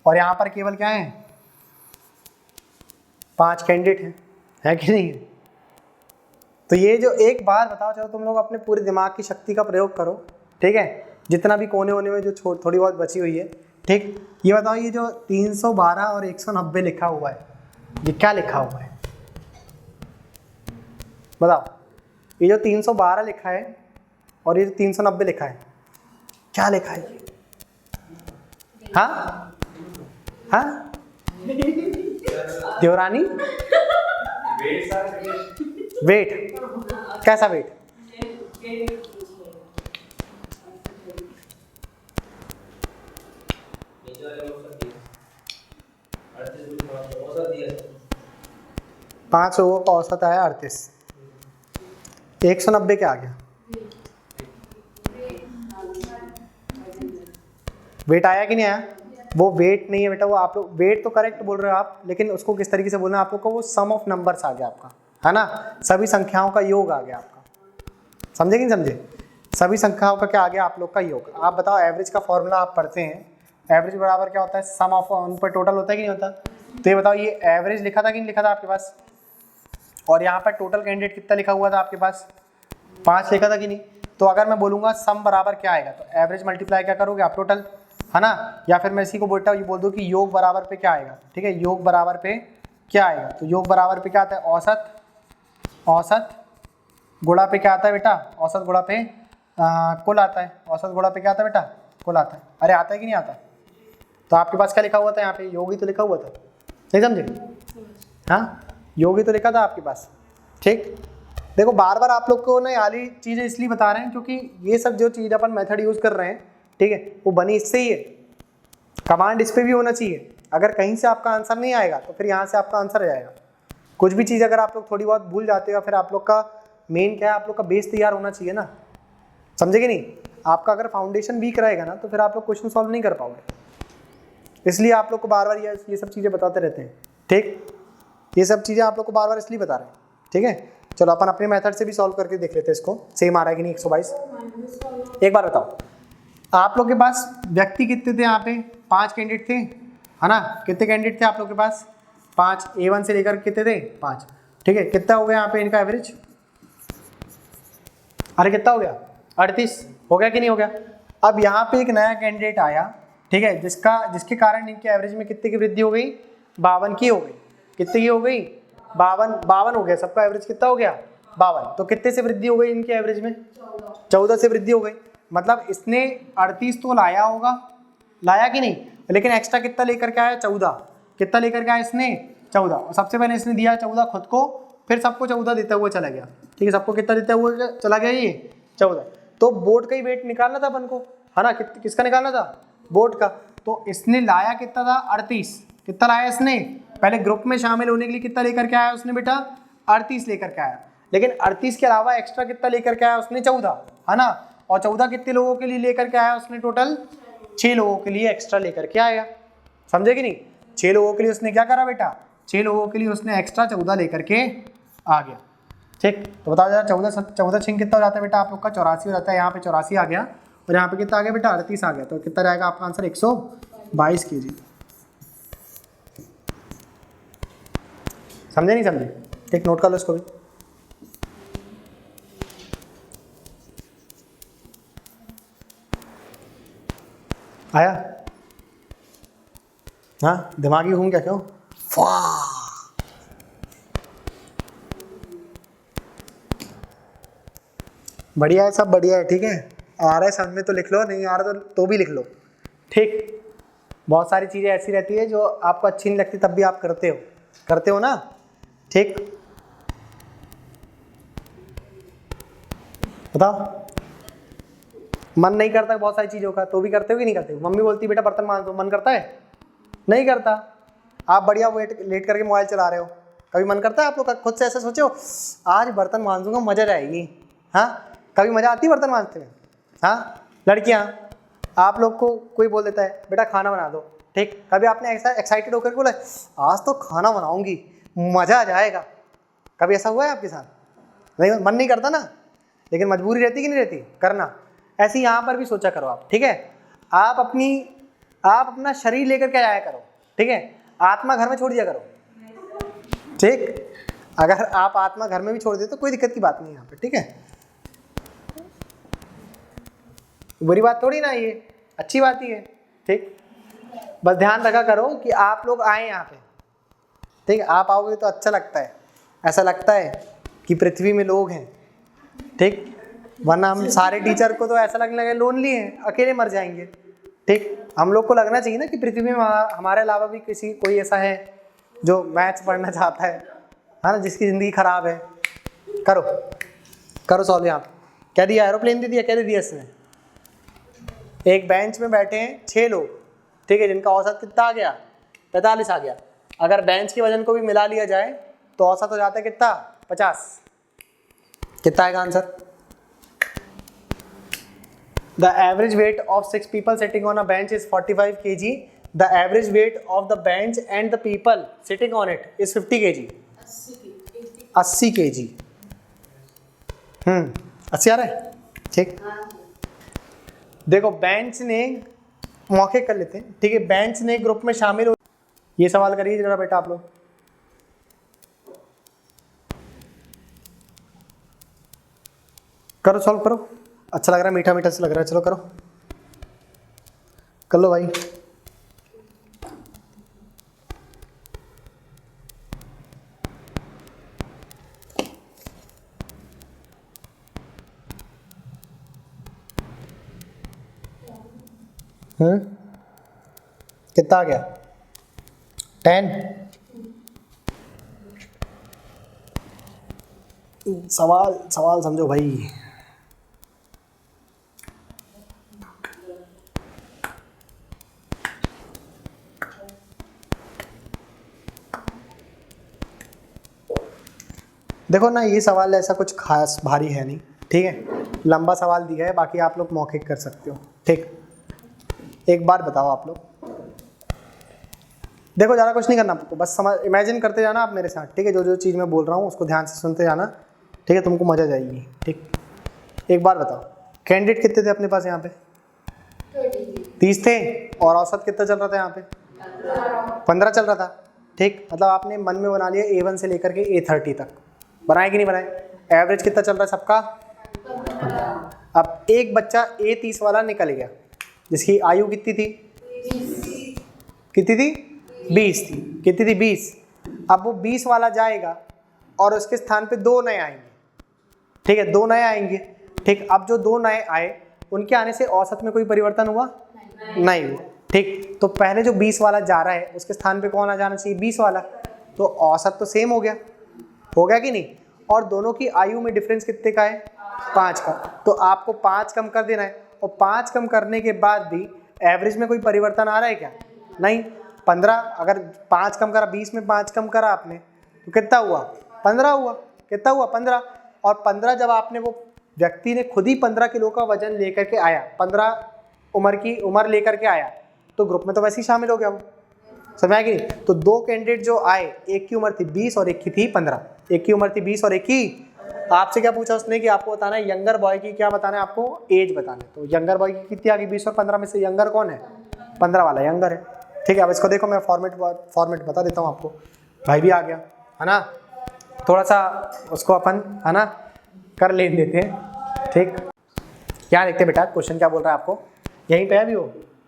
और यहाँ पर केवल क्या है, 5 कैंडिडेट है कि नहीं? तो ये जो एक बार बताओ, चलो तुम लोग अपने पूरे दिमाग की शक्ति का प्रयोग करो, ठीक है, जितना भी कोने होने में जो थोड़ी बहुत बची हुई है, ठीक। ये बताओ, ये जो 312 और 190 लिखा हुआ है, ये क्या लिखा हुआ है? बताओ, ये जो 312 लिखा है और ये जो 390 लिखा है, क्या लिखा है ये? हाँ हाँ देवरानी, वेट, कैसा वेट? पांच लोगों का औसत आया 38, 190 क्या आ गया? वेट आया कि नहीं आया? वो वेट नहीं है बेटा, वो आप लोग वेट तो करेक्ट बोल रहे हो आप, लेकिन उसको किस तरीके से बोलना है आप लोग को? वो सम ऑफ नंबर्स आ गया आपका, है ना, सभी संख्याओं का योग आ गया आपका। समझे कि नहीं समझे? सभी संख्याओं का क्या आ गया आप लोग का योग। आप बताओ, एवरेज का फॉर्मूला आप पढ़ते हैं, एवरेज बराबर क्या होता है? सम ऑफ उन पर टोटल होता है कि नहीं होता? तो ये बताओ, ये एवरेज लिखा था कि नहीं लिखा था आपके पास? और यहाँ पर टोटल कैंडिडेट कितना लिखा हुआ था आपके पास? 5 लिखा था कि नहीं? तो अगर मैं बोलूँगा सम बराबर क्या आएगा, तो एवरेज मल्टीप्लाई क्या करोगे आप? टोटल, है ना। या फिर मैं इसी को बोलता ये बोल दूँ कि योग बराबर पे क्या आएगा, ठीक है, योग बराबर पे क्या आएगा? तो योग बराबर पे क्या आता है? औसत, औसत गुणा पे क्या आता है बेटा? औसत गुणा पे कुल आता है। औसत गुणा पे क्या आता है बेटा? कुल आता है। अरे आता है कि नहीं आता? तो आपके पास क्या लिखा हुआ था यहाँ पे? योगी तो लिखा हुआ था, नहीं समझे? हाँ, योगी तो लिखा था आपके पास, ठीक। देखो, बार बार आप लोग को ना वाली चीज़ें इसलिए बता रहे हैं क्योंकि ये सब जो चीज़ अपन मेथड यूज़ कर रहे हैं, ठीक है, वो बनी इससे ही है। कमांड इस पर भी होना चाहिए। अगर कहीं से आपका आंसर नहीं आएगा तो फिर यहाँ से आपका आंसर आ जाएगा। कुछ भी चीज़ अगर आप लोग थोड़ी बहुत भूल जाते हो, फिर आप लोग का मेन क्या है, आप लोग का बेस तैयार होना चाहिए ना। समझे कि नहीं? आपका अगर फाउंडेशन वीक रहेगा ना तो फिर आप लोग क्वेश्चन सॉल्व नहीं कर पाओगे। इसलिए आप लोग को बार बार ये सब चीज़ें बताते रहते हैं, ठीक। ये सब चीज़ें आप लोग को बार बार इसलिए बता रहे हैं, ठीक है। चलो अपन अपने मेथड से भी सॉल्व करके देख लेते हैं इसको, सेम आ रहा है कि नहीं 122। एक बार बताओ, आप लोग के पास व्यक्ति कितने थे? यहाँ पे 5 कैंडिडेट थे, है ना। कितने कैंडिडेट थे आप लोग के पास? 5। A1 से लेकर कितने थे? 5, ठीक है। कितना हो गया यहाँ पे इनका एवरेज? अरे कितना हो गया? 38 हो गया कि नहीं हो गया? अब यहाँ पे एक नया कैंडिडेट आया, ठीक है, जिसके कारण इनके एवरेज में कितने की वृद्धि हो गई? 52 की हो गई। कितने की हो गई? 52 हो गया। सबका एवरेज कितना हो गया? 52। तो कितने से वृद्धि हो गई इनके एवरेज में? 14 से वृद्धि हो गई। मतलब इसने 38 तो लाया होगा, लाया कि नहीं? लेकिन एक्स्ट्रा कितना लेकर के आया? 14। कितना लेकर के आया इसने? 14। सबसे पहले इसने दिया 14 खुद को, फिर सबको 14 देता हुआ चला गया, ठीक है। सबको कितना देता हुआ चला गया? ये 14। तो बोर्ड का ही वेट निकालना था अपन को, है ना। किसका निकालना था? बोर्ड का। तो इसने लाया कितना था? 38। कितना लाया इसने? पहले ग्रुप में शामिल होने के लिए कितना लेकर के आया उसने बेटा? 38 लेकर के आया। लेकिन 38 के अलावा एक्स्ट्रा कितना लेकर के आया उसने? 14, है ना। और 14 कितने लोगों के लिए लेकर के आया उसने? टोटल 6 लोगों के लिए एक्स्ट्रा लेकर के आया। समझे कि नहीं? 6 लोगों के लिए उसने क्या करा बेटा? 6 लोगों के लिए उसने एक्स्ट्रा 14 लेकर के आ गया, ठीक। तो बताओ जरा, 14 छिंग कितना हो जाता है बेटा आप लोग का? 84 हो जाता है। यहाँ पे 84 आ गया और यहाँ पे कितना आ गया बेटा? 38 आ गया। तो कितना जाएगा आपका आंसर? 122 kg। समझे नहीं समझे? ठीक, नोट कर लो इसको भी। आया? हाँ, दिमागी घूम गया क्यों? बढ़िया है, सब बढ़िया है, ठीक है। आ रहा है समझ में तो लिख लो, नहीं आ रहा तो भी लिख लो, ठीक। बहुत सारी चीज़ें ऐसी रहती है जो आपको अच्छी नहीं लगती, तब भी आप करते हो ना, ठीक। बताओ, मन नहीं करता बहुत सारी चीज़ों का, तो भी करते हो कि नहीं करते? मम्मी बोलती बेटा बर्तन मांज दो, मन करता है? नहीं करता। आप बढ़िया लेट करके मोबाइल चला रहे हो, कभी मन करता है आप लोग का खुद से ऐसा सोचो आज बर्तन मांजूंगा, मजा जाएगी? हाँ, कभी मजा आती है बर्तन मांजते में? हाँ, लड़कियाँ, आप लोग को कोई बोल देता है बेटा खाना बना दो, ठीक, कभी आपने ऐसा एक्साइटेड होकर बोला आज तो खाना बनाऊंगी, मजा आ जाएगा? कभी ऐसा हुआ है आपके साथ? नहीं, मन नहीं करता ना, लेकिन मजबूरी रहती कि नहीं रहती करना। ऐसे ही यहाँ पर भी सोचा करो आप, ठीक है। आप अपनी आप अपना शरीर लेकर के आया करो, ठीक है, आत्मा घर में छोड़ दिया करो, ठीक। अगर आप आत्मा घर में भी छोड़ दे तो कोई दिक्कत की बात नहीं है यहाँ पे, ठीक है, बुरी बात थोड़ी ना, ये अच्छी बात ही है, ठीक। बस ध्यान रखा करो कि आप लोग आए यहाँ पे, ठीक है, आप आओगे तो अच्छा लगता है, ऐसा लगता है कि पृथ्वी में लोग हैं, ठीक, वरना हम सारे टीचर को तो ऐसा लगने लगे लोनली हैं, अकेले मर जाएंगे, ठीक। हम लोग को लगना चाहिए ना कि पृथ्वी में हमारे अलावा भी कोई ऐसा है जो मैथ्स पढ़ना चाहता है ना, जिसकी ज़िंदगी खराब है। करो करो सॉल्व। यहाँ क्या दिया, एरोप्लेन दे दिया, क्या दे दिया इसने, एक बेंच में बैठे हैं 6 लोग, ठीक है, जिनका औसत कितना आ गया, 45 आ गया। अगर बेंच के वजन को भी मिला लिया जाए तो औसत हो जाता है कितना, 50। कितना आएगा answer? The average weight of 6 people sitting on a bench is 45 kg. The average weight of the bench and the people sitting on it is 50 kg. 80 kg. 80 आ रहा है, ठीक। देखो बेंच ने, मौके कर लेते हैं, ठीक है, बेंच ने ग्रुप में शामिल हो, ये सवाल करिए जरा बेटा आप लोग। करो सॉल्व करो, अच्छा लग रहा है, मीठा मीठा से लग रहा है, चलो करो, कर लो भाई। कितना आ गया, 10। सवाल समझो भाई। देखो ना, ये सवाल ऐसा कुछ खास भारी है नहीं, ठीक है, लंबा सवाल दिया है, बाकी आप लोग मौखिक कर सकते हो, ठीक। एक बार बताओ आप लोग, देखो ज़्यादा कुछ नहीं करना आपको, बस समझ इमेजिन करते जाना आप मेरे साथ, ठीक है, जो जो चीज़ मैं बोल रहा हूँ उसको ध्यान से सुनते जाना, ठीक है, तुमको मजा जाएगी, ठीक। एक बार बताओ, कैंडिडेट कितने थे अपने पास यहाँ पे? 30 थे, और औसत कितना चल रहा था यहाँ पे? 15 चल रहा था, ठीक। मतलब आपने मन में बना लिया A1 से लेकर के A30 तक, बनाए कि नहीं बनाए? एवरेज कितना चल रहा है सबका? अब एक बच्चा A30 वाला निकल गया, जिसकी आयु कितनी थी? कितनी थी? 20 थी। कितनी थी? 20। अब वो 20 वाला जाएगा और उसके स्थान पे 2 नए आएंगे, ठीक है, 2 नए आएंगे, ठीक। अब जो 2 नए आए, उनके आने से औसत में कोई परिवर्तन हुआ? नहीं हुआ, ठीक। तो पहले जो 20 वाला जा रहा है उसके स्थान पे कौन आ जाना चाहिए? 20 वाला। तो औसत तो सेम हो गया कि नहीं? और दोनों की आयु में डिफरेंस कितने का है? 5 का। तो आपको 5 कम कर देना है, और 5 कम करने के बाद भी एवरेज में कोई परिवर्तन आ रहा है क्या? नहीं। 15, अगर 5 कम करा, 20 में 5 कम करा आपने, तो कितना हुआ? 15 हुआ। कितना हुआ? 15। और 15 जब आपने, वो व्यक्ति ने खुद ही 15 किलो का वजन लेकर के आया, 15 उम्र लेकर के आया, तो ग्रुप में तो वैसे ही शामिल हो गया वो, समझ आया कि नहीं? तो 2 कैंडिडेट जो आए, एक की उम्र थी 20 और एक की थी 15, एक की उम्र थी 20 और एक की, आपसे क्या पूछा उसने कि आपको बताना है यंगर बॉय की, क्या बताना है आपको? एज बताना है। तो यंगर बॉय की कितनी आ गई? 20 और 15 में से यंगर कौन है? 15 वाला यंगर है, ठीक है। अब इसको देखो, मैं फॉर्मेट बता देता हूँ आपको। भाई भी आ गया है ना, थोड़ा सा उसको अपन है ना कर ले देते हैं, ठीक। क्या देखते बेटा, क्वेश्चन क्या बोल रहा है आपको? यहीं पे अभी वो,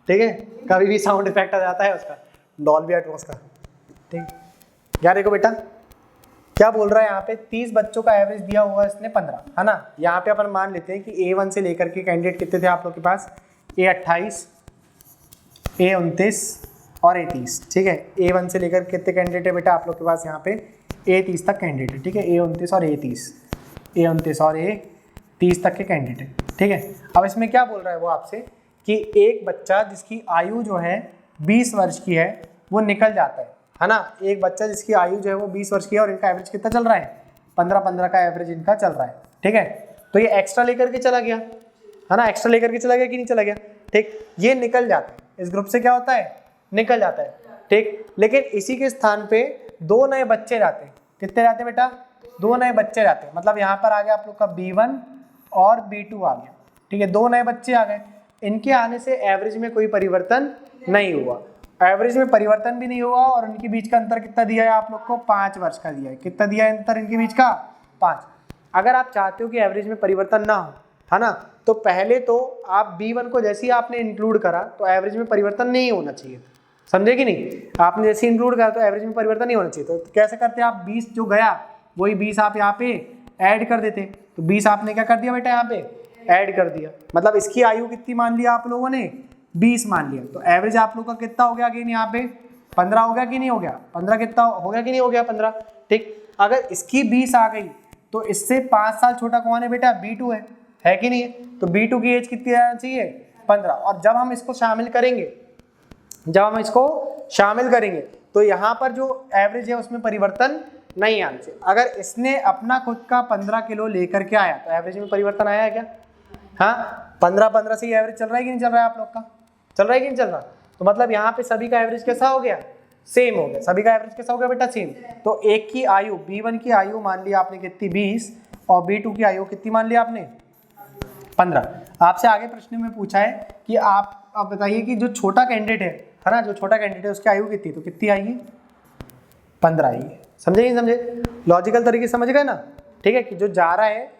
ठीक है, कभी भी साउंड इफेक्ट आ जाता है उसका, डॉल्बी एटमॉस का, ठीक। क्या देखो बेटा, क्या बोल रहा है यहाँ पे? 30 बच्चों का एवरेज दिया हुआ इसने 15, है ना। यहाँ पे अपन मान लेते हैं कि A1 से लेकर के कैंडिडेट कितने थे आप लोग के पास? A28, A29 और A30, ठीक है। A1 से लेकर कितने कैंडिडेट है बेटा आप लोग के पास? यहाँ पे A30 तक कैंडिडेट है, ठीक है। A29 और A30, A29 और A30 तक के कैंडिडेट है, ठीक है। अब इसमें क्या बोल रहा है वो आपसे कि एक बच्चा जिसकी आयु जो है 20 वर्ष की है, वो निकल जाता है ना। एक बच्चा जिसकी आयु जो है वो 20 वर्ष की है, और इनका एवरेज कितना चल रहा है? 15 का एवरेज इनका चल रहा है, ठीक है। तो ये एक्स्ट्रा लेकर के चला गया, है ना, एक्स्ट्रा लेकर के चला गया कि नहीं चला गया? ठीक, ये निकल जाता है, इस ग्रुप से क्या होता है? निकल जाता है, ठीक। लेकिन इसी के स्थान पे 2 नए बच्चे जाते हैं। कितने जाते हैं बेटा? 2 नए बच्चे जाते हैं। मतलब यहाँ पर आ गया आप लोग का B1 और B2 आ गया, ठीक है, 2 नए बच्चे आ गए। इनके आने से एवरेज में कोई परिवर्तन नहीं हुआ। एवरेज में परिवर्तन भी नहीं हुआ और उनके बीच का अंतर कितना दिया है आप लोग को? 5 वर्ष का दिया है। कितना दिया है अंतर इनके बीच का? 5। अगर आप चाहते हो कि एवरेज में परिवर्तन ना हो, है ना, तो पहले तो आप B1 को जैसे ही आपने इंक्लूड करा तो एवरेज में परिवर्तन नहीं होना चाहिए, समझे कि नहीं? आपने जैसे इंक्लूड करा तो एवरेज में परिवर्तन नहीं होना चाहिए। तो कैसे करते आप? 20 जो गया वही 20 आप यहाँ पे ऐड कर देते। तो 20 आपने क्या कर दिया बेटा? यहाँ पे ऐड कर दिया। मतलब इसकी आयु कितनी मान लिया आप लोगों ने? 20 मान लिया। तो एवरेज आप लोग का कितना हो गया? अगेन यहाँ पे 15 हो गया कि नहीं हो गया? 15 कितना हो गया कि नहीं हो गया? 15। ठीक, अगर इसकी 20 आ गई तो इससे 5 साल छोटा कौन है बेटा? B2 है कि नहीं है? तो B2 की एज कितनी आना चाहिए? 15। और जब हम इसको शामिल करेंगे तो यहाँ पर जो एवरेज है उसमें परिवर्तन नहीं आना चाहिए। अगर इसने अपना खुद का 15 किलो लेकर के आया तो एवरेज में परिवर्तन आया है क्या? हाँ, 15 से ही एवरेज चल रहा है कि नहीं चल रहा है? आप लोग का चल रहा है कि नहीं चल रहा? तो मतलब यहाँ पे सभी का एवरेज कैसा हो गया? सेम हो गया। सभी का एवरेज कैसा हो गया बेटा? सेम। तो एक की आयु B1 की आयु मान लिया आपने कितनी? 20 और B2 की आयु कितनी मान लिया आपने? 15। आपसे आगे प्रश्न में पूछा है कि आप बताइए कि जो छोटा कैंडिडेट है ना, जो छोटा कैंडिडेट है उसकी आयु कितनी? तो कितनी आएगी? 15 आएगी। समझे नहीं समझे? लॉजिकल तरीके से समझ गए ना? ठीक है, कि जो जा रहा है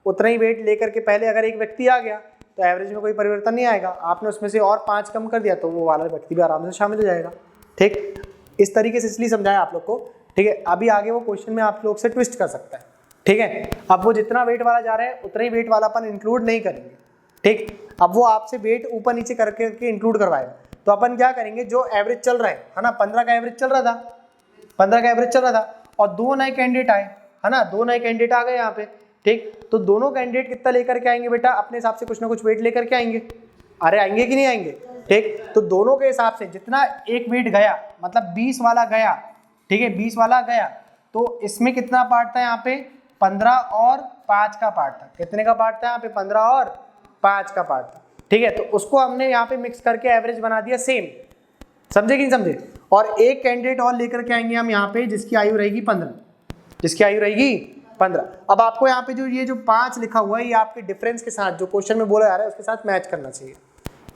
उतना ही वेट लेकर के पहले अगर एक व्यक्ति आ गया तो एवरेज में कोई परिवर्तन नहीं आएगा। आपने उसमें से और 5 कम कर दिया तो वो वाला व्यक्ति भी आराम से शामिल हो जाएगा। ठीक, इस तरीके से इसलिए समझाया आप लोग को। ठीक है, अभी आगे वो क्वेश्चन में आप लोग से ट्विस्ट कर सकता है। ठीक है, अब वो जितना वेट वाला जा रहा है उतना ही वेट वाला अपन इंक्लूड नहीं करेंगे। ठीक, अब वो आपसे वेट ऊपर नीचे करके इंक्लूड करवाएगा। तो अपन क्या करेंगे? जो एवरेज चल रहा है ना, 15 का एवरेज चल रहा था, 15 का एवरेज चल रहा था और 2 नए कैंडिडेट आए, है ना, 2 नए कैंडिडेट आ गए यहाँ पे। ठीक, तो दोनों कैंडिडेट कितना लेकर के आएंगे बेटा? अपने हिसाब से कुछ ना कुछ वेट लेकर के आएंगे। अरे आएंगे कि नहीं आएंगे? ठीक, तो दोनों के हिसाब से जितना एक वेट गया, मतलब 20 वाला गया, ठीक है, 20 वाला गया, तो इसमें कितना पार्ट था यहाँ पे? 15 और 5 का पार्ट था। कितने का पार्ट था यहाँ पे? 15 और 5 का पार्ट था। ठीक है, तो उसको हमने यहाँ पे मिक्स करके एवरेज बना दिया सेम। समझे कि नहीं समझे? और एक कैंडिडेट और लेकर के आएंगे हम यहाँ पे जिसकी आयु रहेगी 15, जिसकी आयु रहेगी 15। अब आपको यहाँ पे जो 5 लिखा हुआ है ये आपके डिफरेंस के साथ जो क्वेश्चन में बोला जा रहा है उसके साथ मैच करना चाहिए।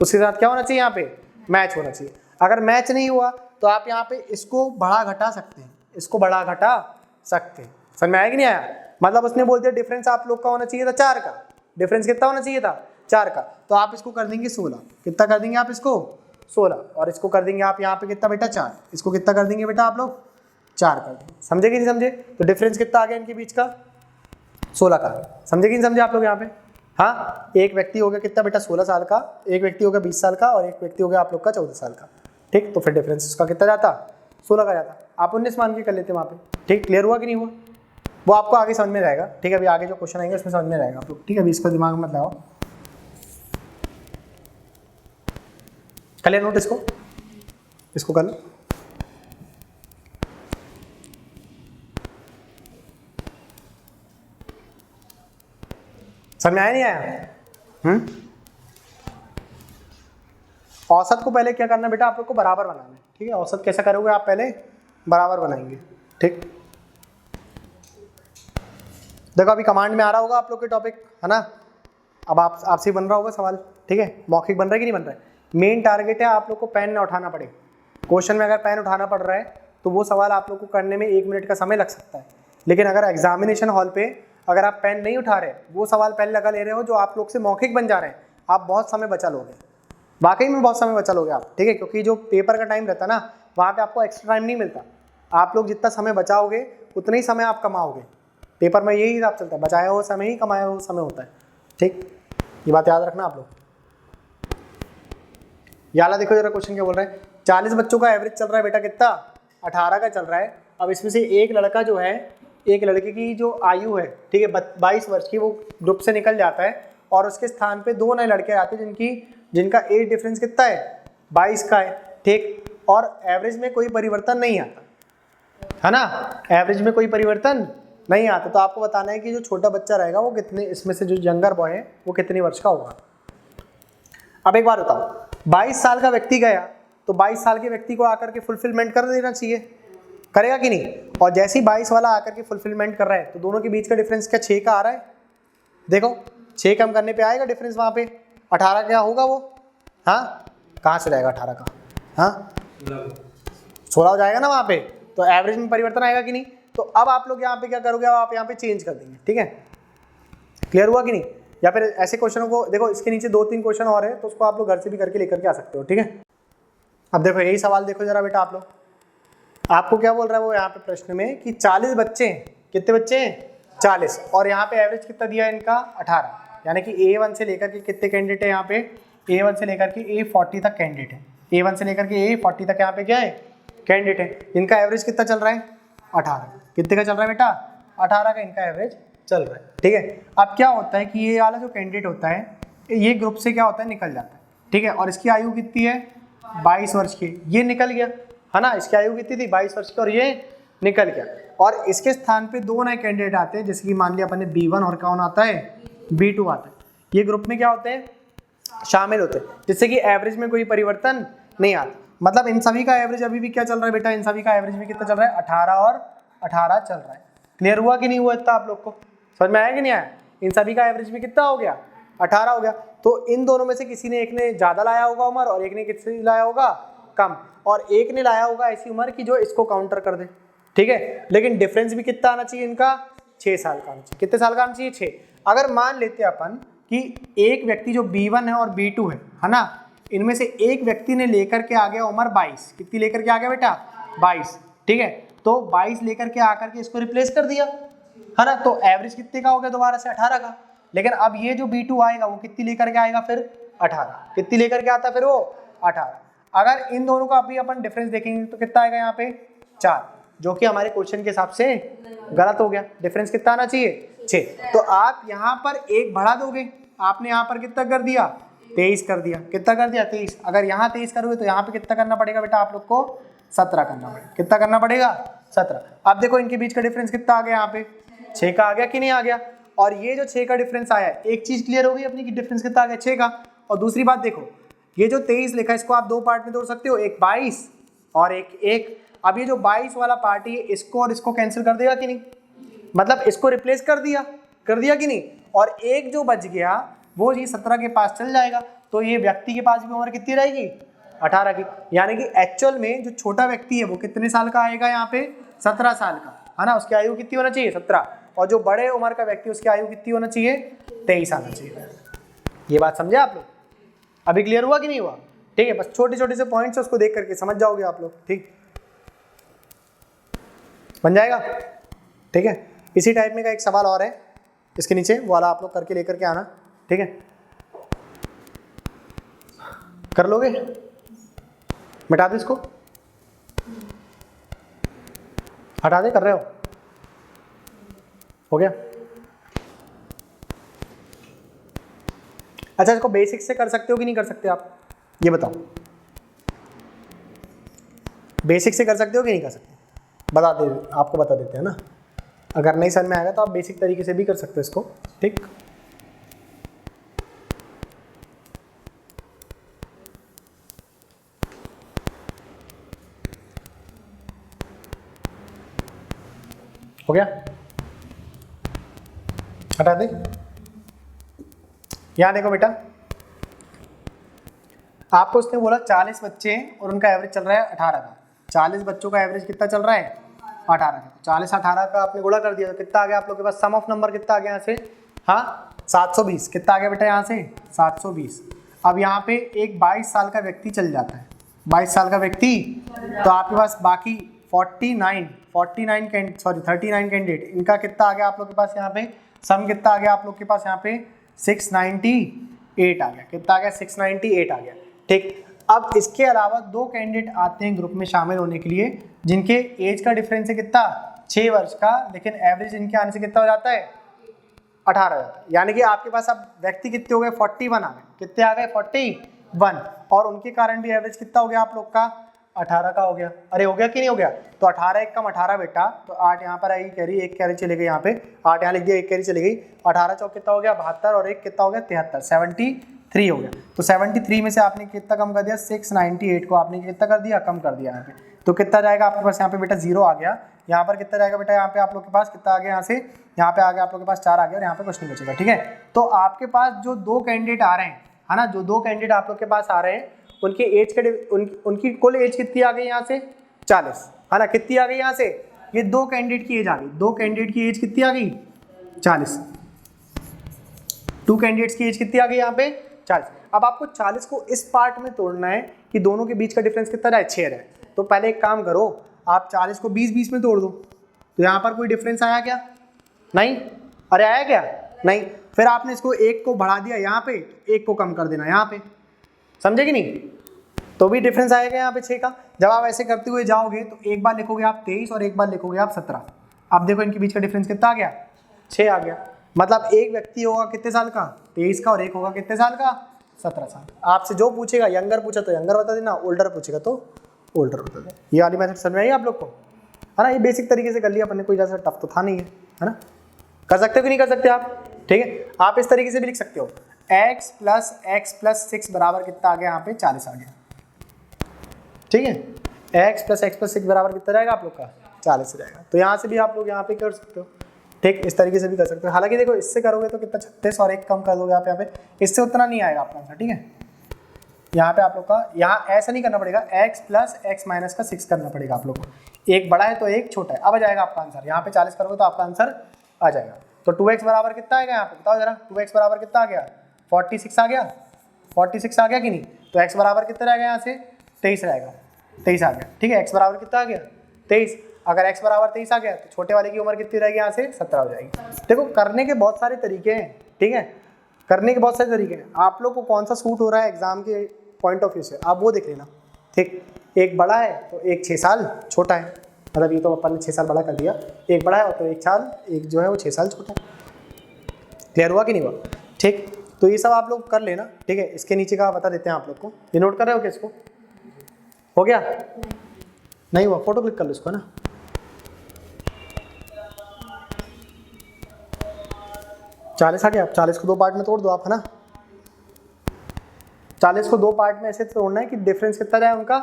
उसके साथ क्या होना चाहिए? यहाँ पे मैच होना चाहिए। अगर मैच नहीं हुआ तो आप यहाँ पे इसको बढ़ा घटा सकते हैं, इसको बढ़ा घटा सकते हैं। समझ में आया कि नहीं आया? मतलब उसने बोल दिया डिफरेंस आप लोग का होना चाहिए था 4 का। डिफरेंस कितना होना चाहिए था? 4 का। तो आप इसको कर देंगे 16। कितना कर देंगे आप इसको? 16। और इसको कर देंगे आप यहाँ पे कितना बेटा? 4। इसको कितना कर देंगे बेटा आप लोग? 4 कर देंगे। समझे कि नहीं समझे? तो डिफरेंस कितना आ गया इनके बीच का? 16 का। समझे कि नहीं समझे आप लोग यहाँ पे? हाँ, एक व्यक्ति हो गया कितना बेटा? 16 साल का, एक व्यक्ति हो गया 20 साल का और एक व्यक्ति हो गया आप लोग का 14 साल का। ठीक, तो फिर डिफरेंस उसका कितना जाता? 16 का जाता। आप 19 मान के कर लेते वहाँ पे। ठीक, क्लियर हुआ कि नहीं हुआ? वो आपको आगे समझ में रहेगा। ठीक है, अभी आगे जो क्वेश्चन आएंगे उसमें समझ में रहेगा आप लोग। ठीक है, अभी इसको दिमाग में मत लगाओ। कर लिया नोट इसको कर लो। समझ में आया नहीं आया? औसत को पहले क्या करना बेटा? आप लोग को बराबर बनाना है। ठीक है, औसत कैसा करोगे आप? पहले बराबर बनाएंगे। ठीक, देखो अभी कमांड में आ रहा होगा आप लोग के टॉपिक, है ना? अब आपसे बन रहा होगा सवाल। ठीक है, मौखिक बन रहा है कि नहीं बन रहा है? मेन टारगेट है आप लोग को पेन ना उठाना पड़े। क्वेश्चन में अगर पेन उठाना पड़ रहा है तो वो सवाल आप लोग को करने में 1 मिनट का समय लग सकता है। लेकिन अगर एग्जामिनेशन हॉल पे अगर आप पेन नहीं उठा रहे, वो सवाल पेन लगा ले रहे हो जो आप लोग से मौखिक बन जा रहे हैं, आप बहुत समय बचा लोगे। वाकई में बहुत समय बचा लोगे आप। ठीक है, क्योंकि जो पेपर का टाइम रहता है ना, वहाँ पे आपको एक्स्ट्रा टाइम नहीं मिलता। आप लोग जितना समय बचाओगे उतना ही समय आप कमाओगे। पेपर में यही हिसाब चलता है, बचाया हुआ समय ही कमाया हुआ समय होता है। ठीक, ये बात याद रखना आप लोग। याला देखो जरा क्वेश्चन क्या बोल रहा है। 40 बच्चों का एवरेज चल रहा है बेटा कितना? 18 का चल रहा है। अब इसमें से एक लड़का जो है, एक लड़के की जो आयु है, ठीक है, 22 वर्ष की, वो ग्रुप से निकल जाता है और उसके स्थान पे 2 नए लड़के आते हैं जिनका एज डिफरेंस कितना है? 22 का है। ठीक, और एवरेज में कोई परिवर्तन नहीं आता, है ना? एवरेज में कोई परिवर्तन नहीं आता। तो आपको बताना है कि जो छोटा बच्चा रहेगा वो कितने, इसमें से जो यंगर बॉय है वो कितने वर्ष का होगा। अब एक बात बताओ, 22 साल का व्यक्ति गया तो 22 साल के व्यक्ति को आकर के फुलफिलमेंट कर देना चाहिए, करेगा कि नहीं? और जैसे ही 22 वाला आकर के फुलफिलमेंट कर रहा है तो दोनों के बीच का डिफरेंस क्या 6 का आ रहा है? देखो 6 कम करने पे आएगा डिफरेंस वहाँ पे, 18 क्या होगा वो? हाँ, कहाँ से जाएगा 18 का? हाँ 16 हो जाएगा ना वहाँ पे, तो एवरेज में परिवर्तन आएगा कि नहीं। तो अब आप लोग यहाँ पे क्या करोगे, अब आप यहाँ पे चेंज कर देंगे, ठीक है। क्लियर हुआ कि नहीं। या फिर ऐसे क्वेश्चनों को देखो, इसके नीचे 2-3 क्वेश्चन और है, तो उसको आप लोग घर से भी करके लेकर के आ सकते हो, ठीक है। अब देखो यही सवाल देखो जरा बेटा, आप लोग, आपको क्या बोल रहा है वो यहाँ पे प्रश्न में कि 40 बच्चे हैं, कितने बच्चे हैं 40, और यहाँ पे एवरेज कितना दिया है इनका 18, यानी कि A1 से लेकर के कितने कैंडिडेट है यहाँ पे, A1 से लेकर के A40 तक कैंडिडेट है, A1 से लेकर के A40 तक यहाँ पे क्या है कैंडिडेट है। इनका एवरेज कितना चल रहा है 18, कितने का चल रहा है बेटा 18 का इनका एवरेज चल रहा है, ठीक है। अब क्या होता है कि ये वाला जो कैंडिडेट होता है ये ग्रुप से क्या होता है निकल जाता है, ठीक है, और इसकी आयु कितनी है 22 वर्ष की, ये निकल गया है ना, इसकी आयु कितनी थी 22 वर्ष की और ये निकल गया, और इसके स्थान पे 2 नए कैंडिडेट आते हैं, जैसे कि मान लिया अपन ने B1 और कौन आता है B2 आता है, ये ग्रुप में क्या होते हैं शामिल होते हैं, जिससे कि एवरेज में कोई परिवर्तन नहीं आता। मतलब इन सभी का एवरेज अभी भी क्या चल रहा है बेटा, इन सभी का एवरेज भी कितना चल रहा है 18 और 18 चल रहा है। क्लियर हुआ कि नहीं हुआ इतना आप लोग को, समझ में आया कि नहीं आया। इन सभी का एवरेज भी कितना हो गया 18 हो गया। तो इन दोनों में से किसी ने एक ने ज़्यादा लाया होगा उम्र और एक ने कितनी लाया होगा कम, और एक ने लाया होगा ऐसी उम्र की जो इसको काउंटर कर दे, ठीक है। लेकिन डिफरेंस भी कितना आना चाहिए इनका 6 साल का आना चाहिए। कितने साल का आना चाहिए 6। अगर मान लेते अपन कि एक व्यक्ति जो B1 है और B2 है ना, इनमें से एक व्यक्ति ने लेकर के आ गया उम्र 22, कितनी लेकर के आ गया बेटा 22, ठीक है। तो 22 लेकर के आकर के इसको रिप्लेस कर दिया है ना, तो एवरेज कितने का हो गया दोबारा से 18 का। लेकिन अब ये जो B2 आएगा वो कितनी लेकर के आएगा फिर 18, कितनी लेकर के आता फिर वो 18। अगर इन दोनों का अभी अपन डिफरेंस देखेंगे तो कितना आएगा यहाँ पे 4, जो कि हमारे क्वेश्चन के हिसाब से गलत हो गया। डिफरेंस कितना आना चाहिए 6। तो आप यहाँ पर एक बढ़ा दोगे, आपने यहाँ पर कितना कर दिया 23 कर दिया, कितना कर दिया 23। अगर यहाँ 23 करोगे तो यहाँ पे कितना करना पड़ेगा बेटा आप लोग को 17 करना पड़ेगा। कितना करना पड़ेगा 17। अब देखो इनके बीच का डिफरेंस कितना आ गया यहाँ पे 6 का आ गया कि नहीं आ गया। और ये जो 6 का डिफरेंस आया है, एक चीज क्लियर होगी अपनी कि डिफरेंस कितना आ गया 6 का। और दूसरी बात देखो, ये जो 23 लिखा है इसको आप 2 पार्ट में तोड़ सकते हो, एक 22 और एक। अब ये जो 22 वाला पार्ट है इसको और इसको कैंसिल कर देगा कि नहीं, मतलब इसको रिप्लेस कर दिया कि नहीं। और एक जो बच गया वो ये 17 के पास चल जाएगा, तो ये व्यक्ति के पास भी उम्र कितनी रहेगी 18 की। यानी कि एक्चुअल में जो छोटा व्यक्ति है वो कितने साल का आएगा यहाँ पे 17 साल का, है ना। उसकी आयु कितनी होना चाहिए 17, और जो बड़े उम्र का व्यक्ति उसकी आयु कितनी होना चाहिए 23 आना चाहिए। ये बात समझे आप लोग, अभी क्लियर हुआ कि नहीं हुआ। ठीक है, बस छोटे छोटे से पॉइंट्स उसको देख करके समझ जाओगे आप लोग, ठीक बन जाएगा। ठीक है, इसी टाइप में का एक सवाल और है इसके नीचे, वो वाला आप लोग करके लेकर के आना, ठीक है। कर लोगे, मिटा दो इसको, हटा दे, कर रहे हो गया। अच्छा, इसको बेसिक से कर सकते हो कि नहीं कर सकते आप, ये बताओ। बेसिक से कर सकते हो कि नहीं कर सकते, बता दे, आपको बता देते हैं ना। अगर नहीं समझ में आएगा तो आप बेसिक तरीके से भी कर सकते हो इसको, ठीक। हो गया, हटा दे। यहाँ देखो बेटा, आपको उसने बोला 40 बच्चे हैं और उनका एवरेज चल रहा है 18 का। 40 बच्चों का एवरेज कितना चल रहा है 18 का। 40-18 का आपने गुणा कर दिया तो कितना आ गया आप लोग के पास, सम ऑफ नंबर कितना आ गया यहाँ से, हाँ 720। कितना आ गया बेटा यहाँ से 720। अब यहाँ पे एक 22 साल का व्यक्ति चल जाता है, 22 साल का व्यक्ति, तो आपके पास बाकी 39 कैंडिडेट, इनका कितना आ गया आप लोग के पास यहाँ पे, सम कितना आ गया आप लोग के पास यहाँ पे 698 आ गया। कितना आ गया 698 आ गया, ठीक। अब इसके अलावा 2 कैंडिडेट आते हैं ग्रुप में शामिल होने के लिए, जिनके एज का डिफरेंस है कितना 6 वर्ष का, लेकिन एवरेज इनके आने से कितना हो जाता है 18 हो जाता है। यानी कि आपके पास अब व्यक्ति कितने हो गए 41 आ गए। कितने आ गए 41, और उनके कारण भी एवरेज कितना हो गया आप लोग का 18 का हो गया। अरे हो गया कि नहीं हो गया, तो 18 एक कम 18 बेटा, तो 8 यहाँ पर आई कैरी, एक कैरी चली गई यहाँ पे, 8 यहाँ लिख दिया, एक कैरी चली गई, 18 चौक कितना हो गया 72, और एक कितना हो गया 73, 73 हो गया। तो 73 में से आपने कितना कम कर दिया 698 को आपने कितना कर दिया, कम कर दिया यहाँ पे, तो कितना जाएगा आपके पास यहाँ पे बेटा 0 आ गया। यहाँ पर कितना जाएगा बेटा, यहाँ पे आप लोग के पास कितना आ गया, यहाँ से यहाँ पे आ गया आप लोग के पास 4 आ गया, और यहाँ पे कुछ नहीं बचेगा, ठीक है। तो आपके पास जो 2 कैंडिडेट आ रहे हैं, है ना, जो 2 कैंडिडेट आप लोग के पास आ रहे हैं उनकी एज के उनकी कुल एज कितनी आ गई यहाँ से 40, है ना। कितनी आ गई यहाँ से, ये 2 कैंडिडेट की एज आ गई, 2 कैंडिडेट की एज कितनी आ गई 40, 2 कैंडिडेट्स की एज कितनी आ गई यहाँ पे 40। अब आपको 40 को इस पार्ट में तोड़ना है कि दोनों के बीच का डिफरेंस कितना रहा है 6 रहा है। तो पहले एक काम करो, आप 40 को 20-20 में तोड़ दो, तो यहाँ पर कोई डिफरेंस आया क्या, नहीं, अरे आया क्या, नहीं। फिर आपने इसको 1 को बढ़ा दिया यहाँ पे, 1 को कम कर देना यहाँ पे, समझे कि नहीं, तो भी डिफरेंस आएगा यहाँ पे 6 का। जब आप ऐसे करते हुए जाओगे तो एक बार लिखोगे आप 23 और एक बार लिखोगे आप 17। अब देखो इनके बीच का डिफरेंस कितना आ गया, 6 आ गया। मतलब एक व्यक्ति होगा कितने साल का 23 का, और एक होगा कितने साल का 17 साल। आपसे जो पूछेगा, यंगर पूछा तो यंगर बता देना, ओल्डर पूछेगा तो ओल्डर बता देना। ये वाली मेथड समझ में आई आप लोग को, है ना। ये बेसिक तरीके से कर लिया अपन ने, कोई ज़्यादा टफ तो था नहीं है ना। कर सकते हो कि नहीं कर सकते आप, ठीक है। आप इस तरीके से भी लिख सकते हो, x प्लस 6 बराबर कितना आ गया यहाँ पे 40 आ गया, ठीक है। x प्लस 6 बराबर कितना रहेगा आप लोग का 40 रहेगा। तो यहाँ से भी आप लोग यहाँ पे कर सकते हो, ठीक, इस तरीके से भी कर सकते हो। हालांकि देखो इससे करोगे तो कितना 36 और 1 कम कर दोगे आप यहाँ पे, इससे उतना नहीं आएगा आपका आंसर, ठीक है। यहाँ पे आप लोग का, यहाँ ऐसा नहीं करना पड़ेगा, x प्लस x माइनस का 6 करना पड़ेगा आप लोग को, एक बड़ा है तो एक छोटा है। अब आ जाएगा आपका आंसर, यहाँ पे 40 करोगे तो आपका आंसर आ जाएगा। तो 2x बराबर कितना आएगा यहाँ पे, बताओ जरा, 2x बराबर कितना आ गया 46 आ गया, 46 आ गया कि नहीं। तो x बराबर कितना रहेगा यहाँ से 23 रहेगा, 23 आ गया, ठीक है। x बराबर कितना आ गया 23। अगर x बराबर 23 आ गया तो छोटे वाले की उम्र कितनी रहेगी यहाँ से 17 हो जाएगी। देखो करने के बहुत सारे तरीके हैं, ठीक है, करने के बहुत सारे तरीके हैं। आप लोग को कौन सा सूट हो रहा है एग्जाम के पॉइंट ऑफ व्यू से, आप वो देख लेना, ठीक। एक बड़ा है तो एक 6 साल छोटा है, मतलब ये तो अपन ने 6 साल बड़ा कर दिया, एक बड़ा है तो 1 साल, एक जो है वो 6 साल छोटा है। क्लियर हुआ कि नहीं हुआ, ठीक। तो ये सब आप लोग कर लेना, ठीक है। इसके नीचे का बता देते हैं आप लोग को, ये नोट कर रहे हो क्या इसको, हो गया नहीं हुआ, फोटो क्लिक कर लो इसको, है ना। चालीस आ गया। आप 40 को 2 पार्ट में तोड़ दो आप, है ना। 40 को 2 पार्ट में ऐसे तोड़ना है कि डिफरेंस कितना जाए उनका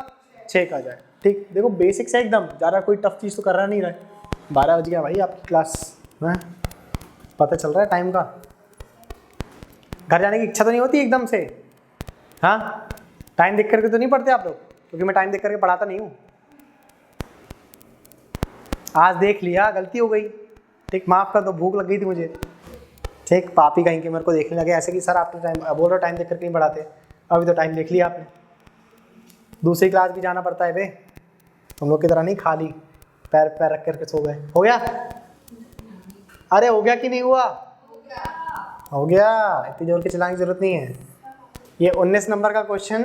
6 का जाए, ठीक। देखो बेसिक्स है एकदम, ज़्यादा कोई टफ चीज़ तो कर रहा नहीं रहा है। 12 बज गया भाई आपकी क्लास में, पता चल रहा है टाइम का। घर जाने की इच्छा तो नहीं होती एकदम से, हाँ। टाइम देख करके तो नहीं पढ़ते आप लोग, क्योंकि मैं टाइम देख करके पढ़ाता नहीं हूँ। आज देख लिया, गलती हो गई, ठीक, माफ़ कर दो, भूख लग गई थी मुझे, ठीक। पापी कहीं के मेरे को देखने लगे ऐसे कि सर आप तो टाइम बोल रहे टाइम देख करके नहीं पढ़ाते, अभी तो टाइम देख लिया आपने। दूसरी क्लास भी जाना पड़ता है बे, हम लोग की तरह नहीं खाली पैर पैर रख करके सो गए। हो गया, अरे हो गया कि नहीं हुआ, हो गया, इतनी जोर की चलाने की जरूरत नहीं है। ये 19 नंबर का क्वेश्चन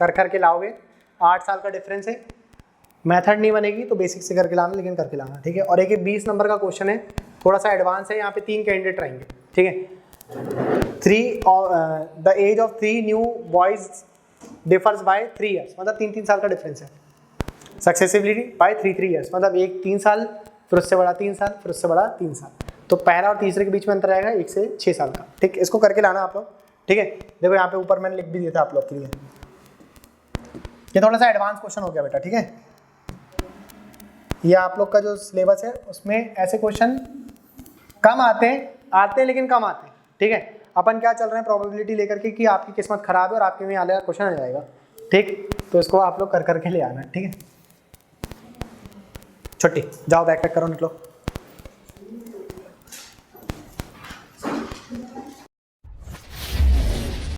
कर करके लाओगे, 8 साल का डिफरेंस है, मेथड नहीं बनेगी तो बेसिक से करके लाना, लेकिन करके लाना, ठीक है। और एक 20 नंबर का क्वेश्चन है, थोड़ा सा एडवांस है, यहाँ पे 3 कैंडिडेट रहेंगे, ठीक है। 3 the age of 3 new boys differs by 3 years, मतलब 3-3 साल का डिफरेंस है, सक्सेसिवली बाय 3-3 ईयर्स, मतलब एक 3 साल, फिर उससे बड़ा 3 साल, फिर उससे बड़ा 3 साल। तो पहला और तीसरे के बीच में अंतर आएगा 1 से 6 साल का, ठीक। इसको करके लाना आप लोग, ठीक है। देखो यहाँ पे ऊपर मैंने लिख भी दिया था आप लोग के लिए, ये थोड़ा सा एडवांस क्वेश्चन हो गया बेटा, ठीक है। ये आप लोग का जो सिलेबस है उसमें ऐसे क्वेश्चन कम आते हैं लेकिन कम आते हैं, ठीक है। अपन क्या चल रहे हैं प्रोबेबिलिटी लेकर के कि आपकी किस्मत खराब है और आपके में आने वाला क्वेश्चन आ जाएगा, ठीक। तो इसको आप लोग कर करके ले आना, ठीक है। छुट्टी, जाओ बैग पैक करो, निकलो।